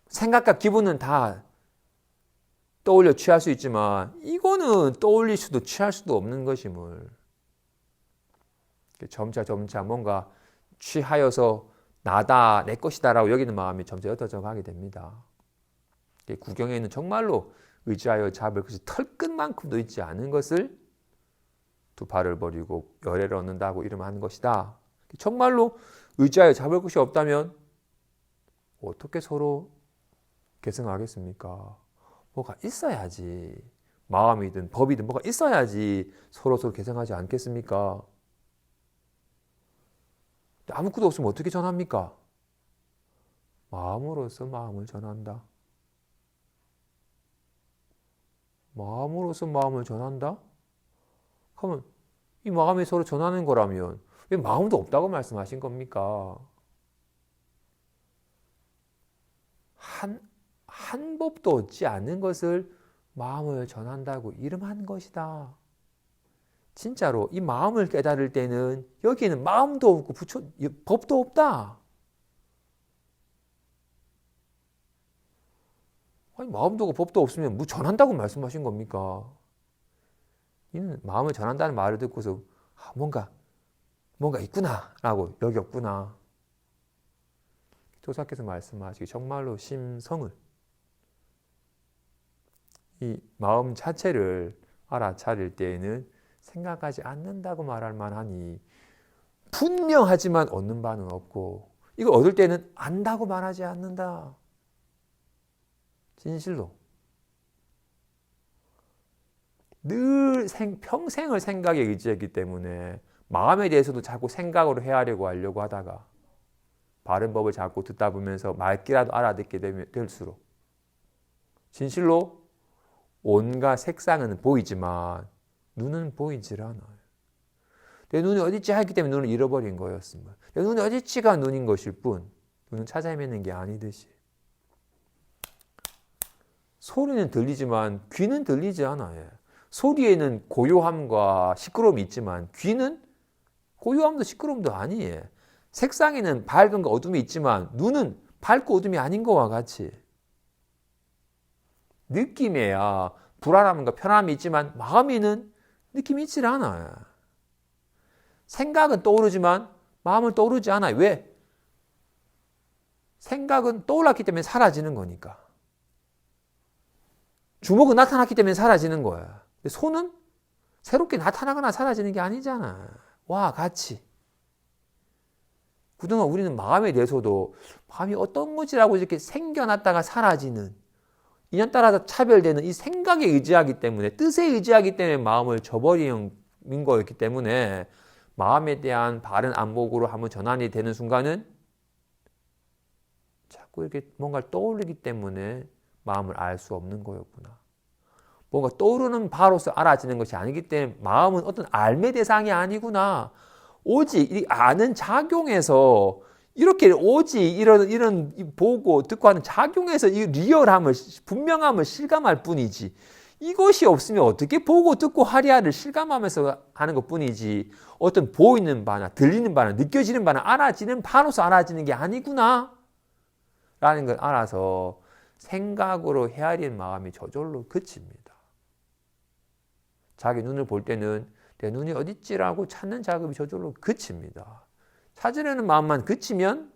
생각과 기분은 다 떠올려 취할 수 있지만 이거는 떠올릴 수도 취할 수도 없는 것임을 점차 뭔가 취하여서 나다, 내 것이다 라고 여기는 마음이 점차 옅어져 가게 됩니다. 구경에는 정말로 의지하여 잡을 것이 털끝만큼도 있지 않은 것을 두 발을 버리고 열애를 얻는다고 이름하는 것이다. 정말로 의지하여 잡을 것이 없다면 어떻게 서로 계승하겠습니까? 뭐가 있어야지. 마음이든 법이든 뭐가 있어야지 서로 계승하지 않겠습니까? 아무것도 없으면 어떻게 전합니까? 마음으로서 마음을 전한다. 마음으로서 마음을 전한다? 그러면 이 마음이 서로 전하는 거라면 왜 마음도 없다고 말씀하신 겁니까? 한 법도 얻지 않은 것을 마음을 전한다고 이름한 것이다. 진짜로 이 마음을 깨달을 때는 여기에는 마음도 없고 법도 없다. 아니, 마음도 없고 법도 없으면 뭐 전한다고 말씀하신 겁니까? 이는 마음을 전한다는 말을 듣고서 뭔가 있구나 라고 여겼구나. 조사께서 말씀하시기 정말로 심성을 이 마음 자체를 알아차릴 때에는 생각하지 않는다고 말할 만하니 분명하지만 얻는 바는 없고 이걸 얻을 때는 안다고 말하지 않는다. 진실로 늘 평생을 생각에 의지했기 때문에 마음에 대해서도 자꾸 생각으로 헤아려고 하려고 하다가 바른 법을 자꾸 듣다 보면서 말귀라도 알아듣게 될수록 진실로 온갖 색상은 보이지만 눈은 보이질 않아요. 내 눈이 어딨지 했기 때문에 눈을 잃어버린 거였습니다. 내 눈이 어딨지가 눈인 것일 뿐 눈은 찾아 헤매는 게 아니듯이 소리는 들리지만 귀는 들리지 않아요. 소리에는 고요함과 시끄러움이 있지만 귀는 고요함도 시끄러움도 아니에요. 색상에는 밝음과 어둠이 있지만 눈은 밝고 어둠이 아닌 것과 같이 느낌에야 불안함과 편안함이 있지만 마음에는 느낌이 있질 않아요. 생각은 떠오르지만 마음은 떠오르지 않아요. 왜? 생각은 떠올랐기 때문에 사라지는 거니까. 주먹은 나타났기 때문에 사라지는 거야. 근데 손은 새롭게 나타나거나 사라지는 게 아니잖아. 와, 같이. 그동안 우리는 마음에 대해서도 마음이 어떤 것이라고 이렇게 생겨났다가 사라지는 인연 따라서 차별되는 이 생각에 의지하기 때문에 뜻에 의지하기 때문에 마음을 저버리는 거였기 때문에 마음에 대한 바른 안목으로 한번 전환이 되는 순간은 자꾸 이렇게 뭔가를 떠올리기 때문에 마음을 알 수 없는 거였구나. 뭔가 떠오르는 바로서 알아지는 것이 아니기 때문에 마음은 어떤 알매 대상이 아니구나. 오직 이 아는 작용에서 이렇게 오직 이런 보고 듣고 하는 작용에서 이 리얼함을 분명함을 실감할 뿐이지 이것이 없으면 어떻게 보고 듣고 하리하를 실감하면서 하는 것뿐이지 어떤 보이는 바나 들리는 바나 느껴지는 바나 알아지는 바로서 알아지는 게 아니구나 라는 걸 알아서 생각으로 헤아리는 마음이 저절로 그칩니다. 자기 눈을 볼 때는 내 눈이 어딨지라고 찾는 작업이 저절로 그칩니다. 찾으려는 마음만 그치면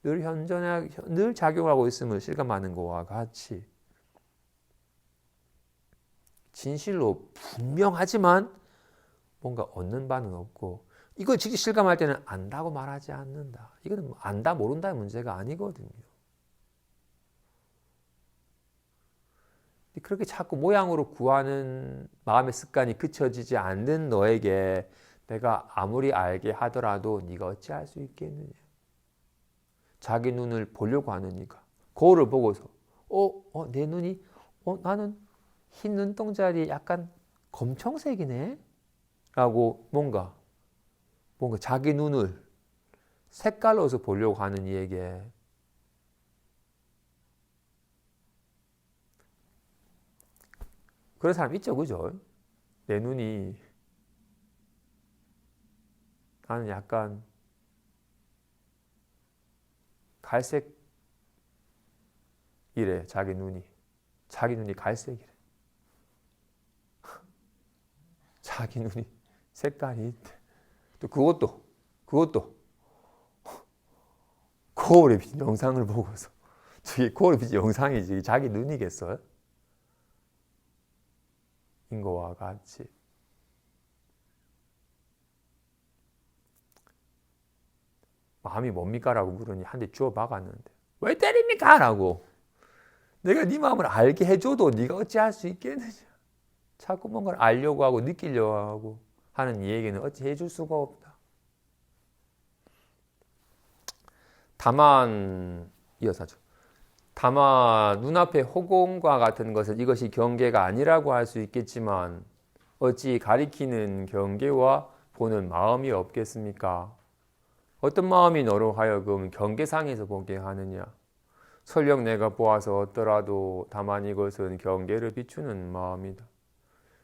늘 작용하고 있음을 실감하는 것과 같이 진실로 분명하지만 뭔가 얻는 바는 없고 이걸 직접 실감할 때는 안다고 말하지 않는다. 이거는 안다 모른다의 문제가 아니거든요. 그렇게 자꾸 모양으로 구하는 마음의 습관이 그쳐지지 않는 너에게 내가 아무리 알게 하더라도 네가 어찌할 수 있겠느냐. 자기 눈을 보려고 하느니까 거울을 보고서 내 눈이 나는 흰 눈동자리 약간 검정색이네? 라고 뭔가 자기 눈을 색깔로서 보려고 하는 이에게 그런 사람 있죠, 그죠? 내 눈이 나는 약간 갈색이래, 자기 눈이 갈색이래. 자기 눈이 색깔이 있대. 또 그것도 거울에 비친 영상을 보고서 저게 거울에 비친 영상이지 자기 눈이겠어요? 인거와 같이 마음이 뭡니까? 라고 물으니 한 대 주워 박았는데 왜 때립니까? 라고 내가 네 마음을 알게 해줘도 네가 어찌할 수 있겠느냐. 자꾸 뭔가를 알려고 하고 느끼려고 하고 하는 이 얘기는 어찌 해줄 수가 없다. 다만 이어서 하죠. 다만 눈앞의 허공과 같은 것은 이것이 경계가 아니라고 할 수 있겠지만 어찌 가리키는 경계와 보는 마음이 없겠습니까? 어떤 마음이 너로 하여금 경계상에서 보게 하느냐? 설령 내가 보아서 얻더라도 다만 이것은 경계를 비추는 마음이다.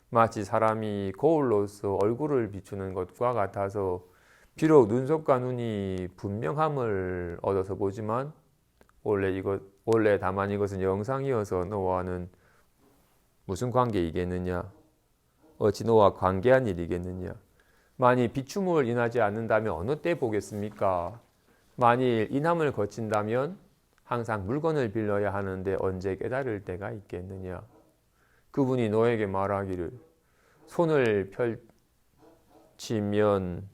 마치 사람이 거울로서 얼굴을 비추는 것과 같아서 비록 눈썹과 눈이 분명함을 얻어서 보지만 원래 다만 이것은 영상이어서 너와는 무슨 관계이겠느냐? 어찌 너와 관계한 일이겠느냐? 만일 비춤을 인하지 않는다면 어느 때 보겠습니까? 만일 인함을 거친다면 항상 물건을 빌려야 하는데 언제 깨달을 때가 있겠느냐? 그분이 너에게 말하기를 손을 펼치면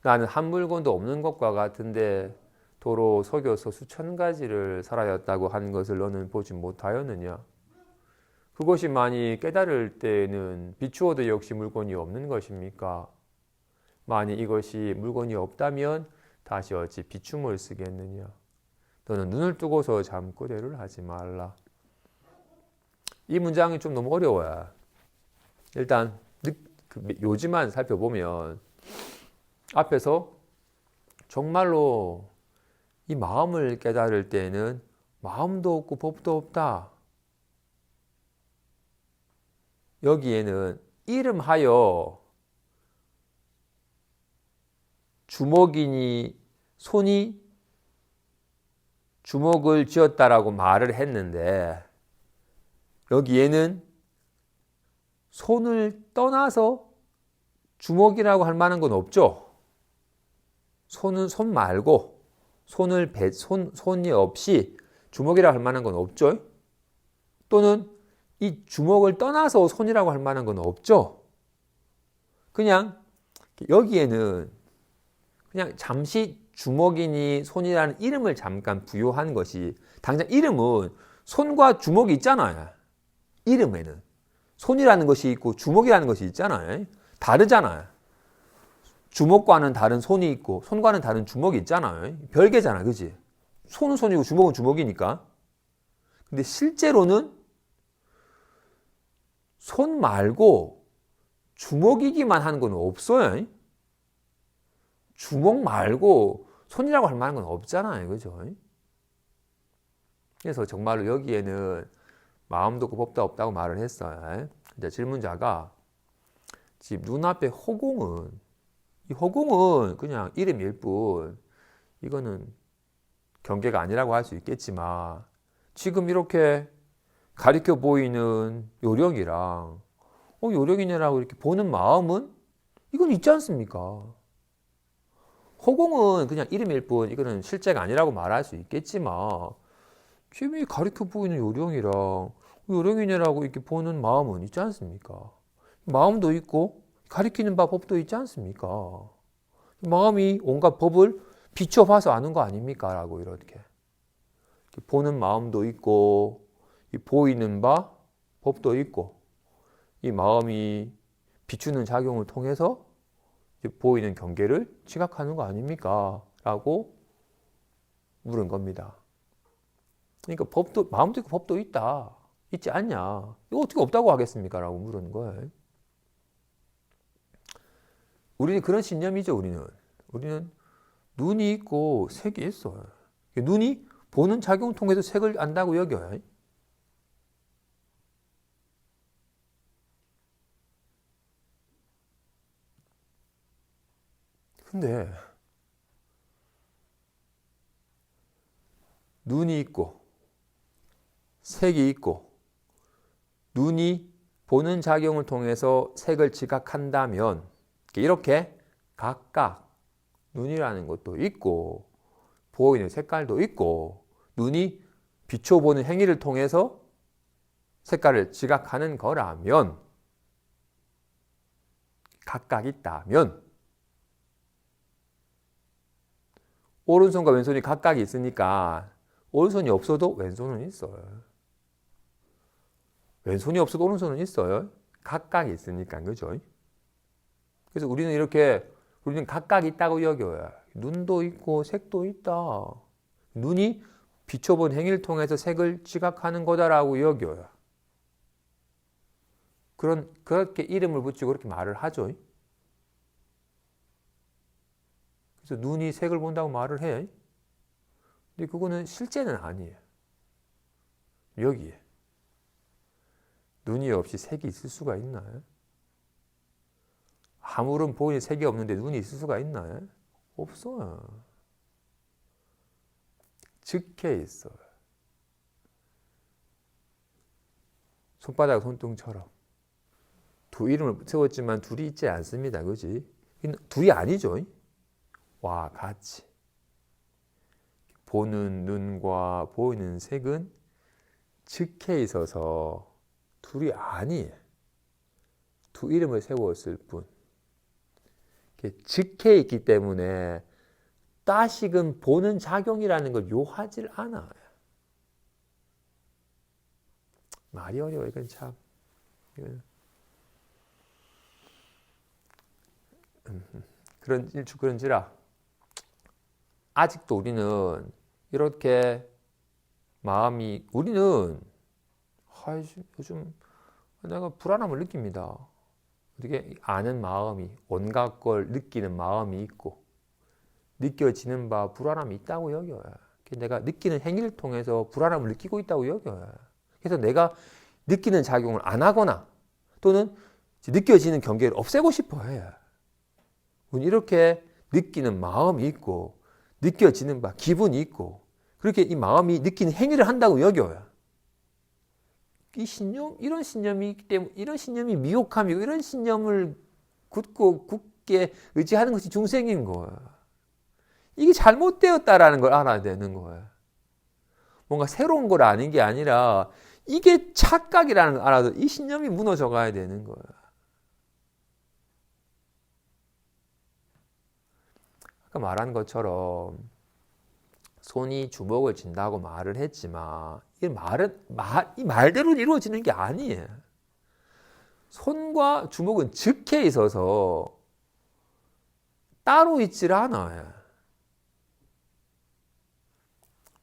나는 한 물건도 없는 것과 같은데 도로 속여서 수천 가지를 살아였다고 한 것을 너는 보지 못하였느냐? 그것이 만일 깨달을 때는 비추어도 역시 물건이 없는 것입니까? 만일 이것이 물건이 없다면 다시 어찌 비춤을 쓰겠느냐? 너는 눈을 뜨고서 잠꼬대를 하지 말라. 이 문장이 좀 너무 어려워요. 일단 요지만 살펴보면 앞에서 정말로 이 마음을 깨달을 때는 마음도 없고 법도 없다. 여기에는 이름하여 주먹이니 손이 주먹을 쥐었다라고 말을 했는데 여기에는 손을 떠나서 주먹이라고 할 만한 건 없죠. 손은 손 말고 손이 없이 주먹이라고 할 만한 건 없죠. 또는 이 주먹을 떠나서 손이라고 할 만한 건 없죠. 그냥 여기에는 그냥 잠시 주먹이니 손이라는 이름을 잠깐 부여한 것이 당장 이름은 손과 주먹이 있잖아요. 이름에는 손이라는 것이 있고 주먹이라는 것이 있잖아요. 다르잖아요. 주먹과는 다른 손이 있고 손과는 다른 주먹이 있잖아요. 별개잖아, 그지? 손은 손이고 주먹은 주먹이니까. 근데 실제로는 손 말고 주먹이기만 하는 건 없어요. 주먹 말고 손이라고 할 만한 건 없잖아요, 그죠? 그래서 정말로 여기에는 마음도 없고 법도 없다고 말을 했어요. 이제 질문자가 지금 눈앞에 이 허공은 그냥 이름일 뿐 이거는 경계가 아니라고 할 수 있겠지만 지금 이렇게 가리켜 보이는 요령이랑 요령이네라고 이렇게 보는 마음은 이건 있지 않습니까? 허공은 그냥 이름일 뿐 이거는 실제가 아니라고 말할 수 있겠지만 지금 이 가리켜 보이는 요령이랑 요령이네라고 이렇게 보는 마음은 있지 않습니까? 마음도 있고 가리키는 바 법도 있지 않습니까? 마음이 온갖 법을 비춰봐서 아는 거 아닙니까? 라고 이렇게 보는 마음도 있고 이 보이는 바 법도 있고 이 마음이 비추는 작용을 통해서 보이는 경계를 지각하는 거 아닙니까? 라고 물은 겁니다. 그러니까 마음도 있고 법도 있지 않냐? 이거 어떻게 없다고 하겠습니까? 라고 물은 거예요. 우리는 그런 신념이죠. 우리는 눈이 있고 색이 있어요. 눈이 보는 작용을 통해서 색을 안다고 여겨요. 근데 눈이 있고 색이 있고 눈이 보는 작용을 통해서 색을 지각한다면 이렇게 각각 눈이라는 것도 있고 보이는 색깔도 있고 눈이 비춰보는 행위를 통해서 색깔을 지각하는 거라면 각각 있다면 오른손과 왼손이 각각 있으니까 오른손이 없어도 왼손은 있어요. 왼손이 없어도 오른손은 있어요. 각각 있으니까, 그죠? 그래서 우리는 각각 있다고 여겨요. 눈도 있고 색도 있다. 눈이 비춰본 행위를 통해서 색을 지각하는 거다라고 여겨요. 그렇게 이름을 붙이고 그렇게 말을 하죠. 그래서 눈이 색을 본다고 말을 해. 근데 그거는 실제는 아니에요. 여기에. 눈이 없이 색이 있을 수가 있나요? 아무런 보이는 색이 없는데 눈이 있을 수가 있나요? 없어요. 즉해 있어요. 손바닥 손등처럼. 두 이름을 세웠지만 둘이 있지 않습니다. 그지? 둘이 아니죠. 와, 같이. 보는 눈과 보이는 색은 즉해 있어서 둘이 아니에요. 두 이름을 세웠을 뿐. 즉해 있기 때문에 다시금 보는 작용이라는 걸 요하질 않아요. 말이 어려워. 이건 참. 그런지라 아직도 우리는 이렇게 우리는 요즘 내가 불안함을 느낍니다. 어떻게 아는 마음이, 온갖 걸 느끼는 마음이 있고 느껴지는 바 불안함이 있다고 여겨요. 내가 느끼는 행위를 통해서 불안함을 느끼고 있다고 여겨요. 그래서 내가 느끼는 작용을 안 하거나 또는 느껴지는 경계를 없애고 싶어 해요. 이렇게 느끼는 마음이 있고 느껴지는 바 기분이 있고 그렇게 이 마음이 느끼는 행위를 한다고 여겨요. 이런 신념이 있기 때문에 이런 신념이 미혹함이고 이런 신념을 굳게 의지하는 것이 중생인 거예요. 이게 잘못되었다라는 걸 알아야 되는 거예요. 뭔가 새로운 걸 아는 게 아니라 이게 착각이라는 걸 알아도 이 신념이 무너져 가야 되는 거예요. 아까 말한 것처럼 손이 주먹을 쥔다고 말을 했지만 이 말대로 이루어지는 게 아니에요. 손과 주먹은 즉해 있어서 따로 있질 않아요.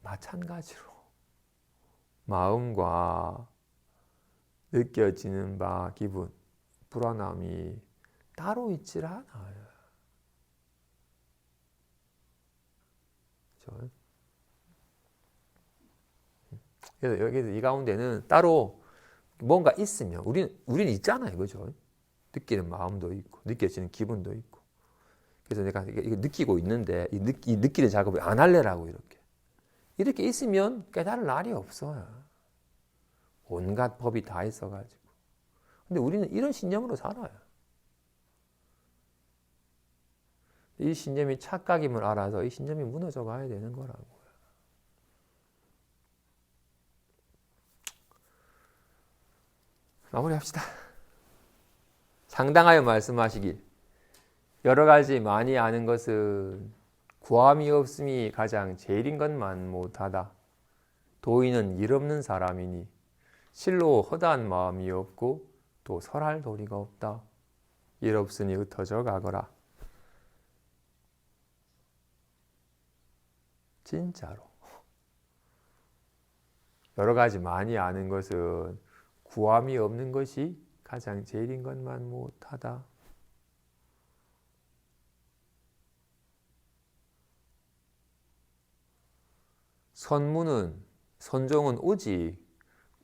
마찬가지로 마음과 느껴지는 바 기분, 불안함이 따로 있질 않아요. 그렇죠? 그래서 여기서 이 가운데는 따로 뭔가 있으면 우리는 있잖아요, 그죠? 느끼는 마음도 있고 느껴지는 기분도 있고. 그래서 내가 이거 느끼고 있는데 이 느끼는 작업을 안 할래라고 이렇게 있으면 깨달을 날이 없어요. 온갖 법이 다 있어가지고. 근데 우리는 이런 신념으로 살아요. 이 신념이 착각임을 알아서 이 신념이 무너져 가야 되는 거라고요. 마무리합시다. 상당하여 말씀하시길 여러 가지 많이 아는 것은 구함이 없음이 가장 제일인 것만 못하다. 도인은 일 없는 사람이니 실로 허다한 마음이 없고 또 설할 도리가 없다. 일 없으니 흩어져 가거라. 진짜로 여러 가지 많이 아는 것은 구함이 없는 것이 가장 제일인 것만 못하다. 선종은 오직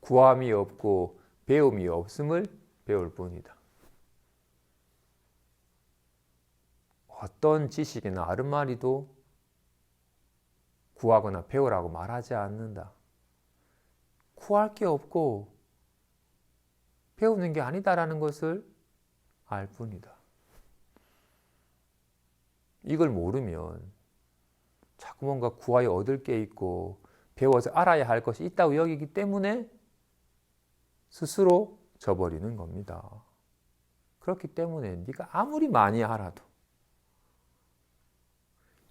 구함이 없고 배움이 없음을 배울 뿐이다. 어떤 지식이나 아르마리도 구하거나 배우라고 말하지 않는다. 구할 게 없고 배우는 게 아니다라는 것을 알 뿐이다. 이걸 모르면 자꾸 뭔가 구하여 얻을 게 있고 배워서 알아야 할 것이 있다고 여기기 때문에 스스로 져버리는 겁니다. 그렇기 때문에 네가 아무리 많이 알아도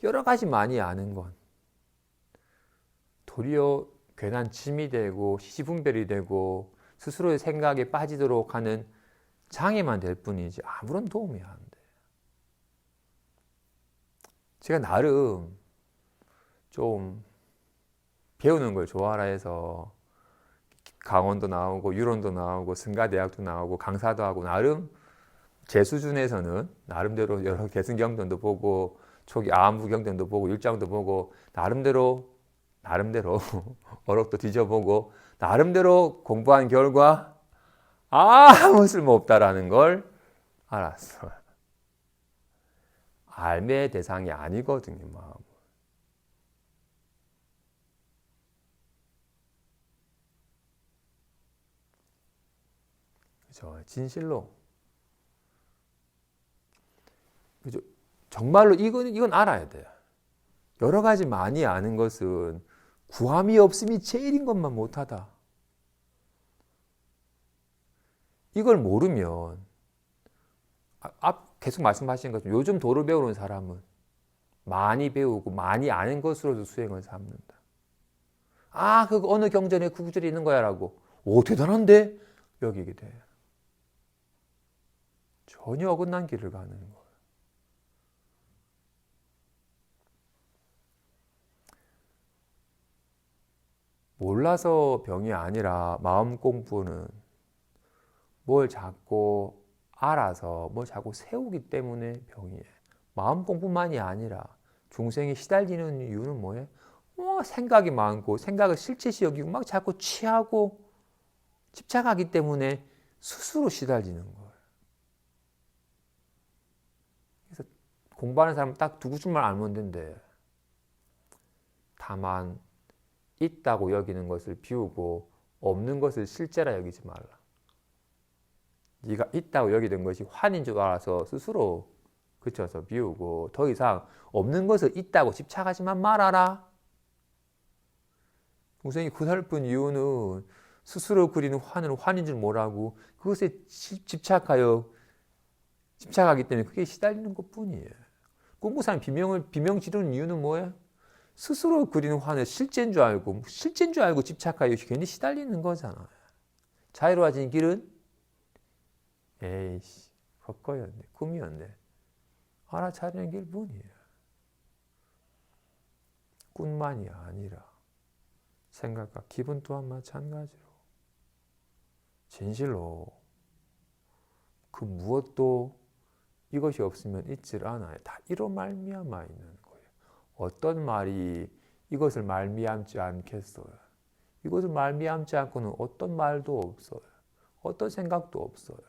여러 가지 많이 아는 건 도리어 괜한 짐이 되고 시시분별이 되고 스스로의 생각에 빠지도록 하는 장애만 될 뿐이지 아무런 도움이 안 돼. 제가 나름 좀 배우는 걸 좋아하라 해서 강원도 나오고 유론도 나오고 승가대학도 나오고 강사도 하고 나름 제 수준에서는 나름대로 여러 계승경전도 보고 초기 아함부경전도 보고 율장도 보고 나름대로 어록도 뒤져보고 나름대로 공부한 결과 아무 쓸모없다라는 걸 알았어요. 알매의 대상이 아니거든요, 마음은. 그죠? 진실로. 그죠? 정말로 이건 알아야 돼요. 여러 가지 많이 아는 것은 구함이 없음이 제일인 것만 못하다. 이걸 모르면 계속 말씀하신 것처럼 요즘 도를 배우는 사람은 많이 배우고 많이 아는 것으로도 수행을 삼는다. 그 어느 경전에 그 구절이 있는 거야 라고 대단한데? 여기게 돼. 전혀 어긋난 길을 가는 거예요. 몰라서 병이 아니라 마음 공부는 뭘 자꾸 알아서 뭘 자꾸 세우기 때문에 병이에요. 마음 공부만이 아니라 중생이 시달리는 이유는 뭐예요? 생각이 많고 생각을 실체시 여기고 막 자꾸 취하고 집착하기 때문에 스스로 시달리는 거예요. 그래서 공부하는 사람은 딱 두 구절만 알면 된대. 다만 있다고 여기는 것을 비우고 없는 것을 실제라 여기지 말라. 네가 있다고 여기는 것이 환인 줄 알아서 스스로 그쳐서 비우고 더 이상 없는 것을 있다고 집착하지만 말아라. 동생이 고달픈 이유는 스스로 그리는 환은 환인 줄 모르고 그것에 집착하기 때문에 그게 시달리는 것뿐이에요. 공부사는 비명 지르는 이유는 뭐예요? 스스로 그리는 환을 실제인 줄 알고 집착하여 괜히 시달리는 거잖아요. 자유로워진 길은 에이씨 헛거였네, 꿈이었네. 알아차리는 길 뿐이에요. 꿈만이 아니라 생각과 기분 또한 마찬가지로 진실로 그 무엇도 이것이 없으면 있질 않아요. 다 이로 말미암아 있는 거예요. 어떤 말이 이것을 말미암지 않겠어요? 이것을 말미암지 않고는 어떤 말도 없어요. 어떤 생각도 없어요.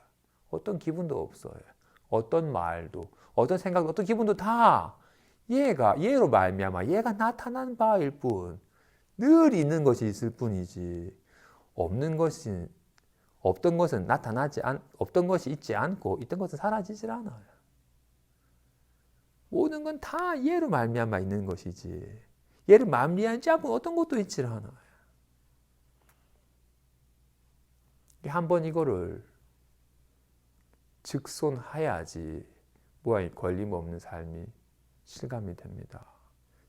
어떤 기분도 없어요. 어떤 말도, 어떤 생각도, 어떤 기분도 다 얘로 말미암아 얘가 나타난 바일 뿐, 늘 있는 것이 있을 뿐이지 없던 것이 있지 않고 있던 것은 사라지질 않아요. 모든 건 다 얘로 말미암아 있는 것이지 얘를 말미암지 않고 어떤 것도 있질 않아요. 한번 이거를 직손해야지 모양이 걸림없는 삶이 실감이 됩니다.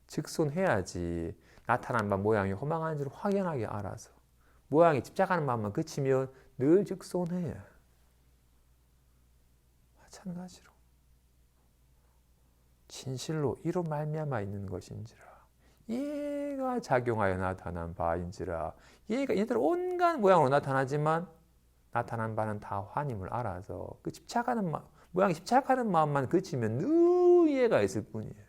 직손해야지 나타난 바 모양이 허망한 줄 확연하게 알아서 모양이 집착하는 마음만 그치면 늘 직손해요. 마찬가지로 진실로 이로 말미암아 있는 것인지라 얘가 작용하여 나타난 바인지라 얘들 온갖 모양으로 나타나지만 나타난 바는 다 환임을 알아서 그 모양이 집착하는 마음만 그치면 늘 얘가 있을 뿐이에요.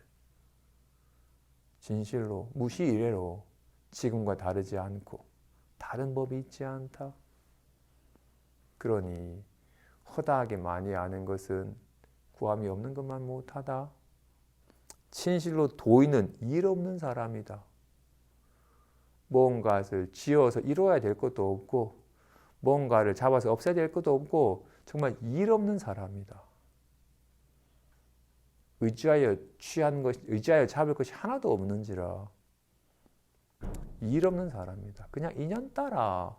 진실로 무시 이래로 지금과 다르지 않고 다른 법이 있지 않다. 그러니 허다하게 많이 아는 것은 구함이 없는 것만 못하다. 진실로 도인은 일 없는 사람이다. 뭔가를 지어서 이루어야 될 것도 없고 뭔가를 잡아서 없애야 될 것도 없고 정말 일 없는 사람이다. 의지하여 잡을 것이 하나도 없는지라 일 없는 사람이다. 그냥 인연 따라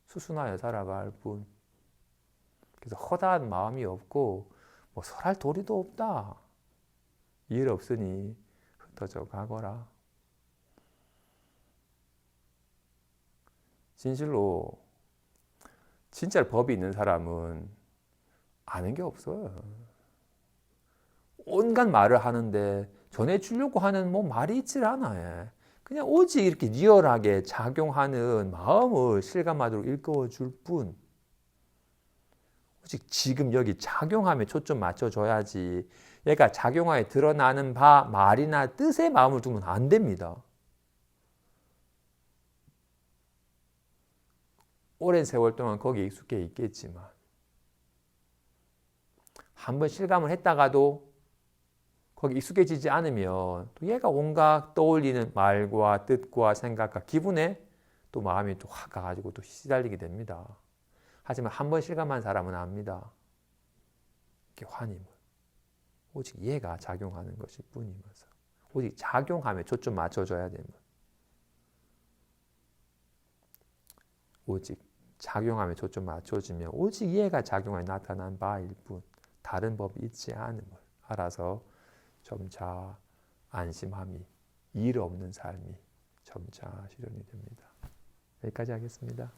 수순하여 살아갈 뿐. 그래서 허다한 마음이 없고 뭐 설할 도리도 없다. 일 없으니 흩어져 가거라. 진실로 진짜 법이 있는 사람은 아는 게 없어요. 온갖 말을 하는데 전해주려고 하는 뭐 말이 있질 않아요. 그냥 오직 이렇게 리얼하게 작용하는 마음을 실감하도록 일깨워줄 뿐. 오직 지금 여기 작용함에 초점 맞춰줘야지. 얘가 작용하에 드러나는 바 말이나 뜻에 마음을 두면 안 됩니다. 오랜 세월 동안 거기에 익숙해 있겠지만 한번 실감을 했다가도 거기 익숙해지지 않으면 또 얘가 온갖 떠올리는 말과 뜻과 생각과 기분에 또 마음이 또 확 가가지고 또 시달리게 됩니다. 하지만 한번 실감한 사람은 압니다. 이렇게 환임을. 오직 얘가 작용하는 것일 뿐이면서 오직 작용함에 초점 맞춰줘야 되면 오직 작용함에 초점 맞춰지면 오직 얘가 작용하에 나타난 바일 뿐 다른 법이 있지 않음을 알아서 점차 안심함이 일 없는 삶이 점차 실현이 됩니다. 여기까지 하겠습니다.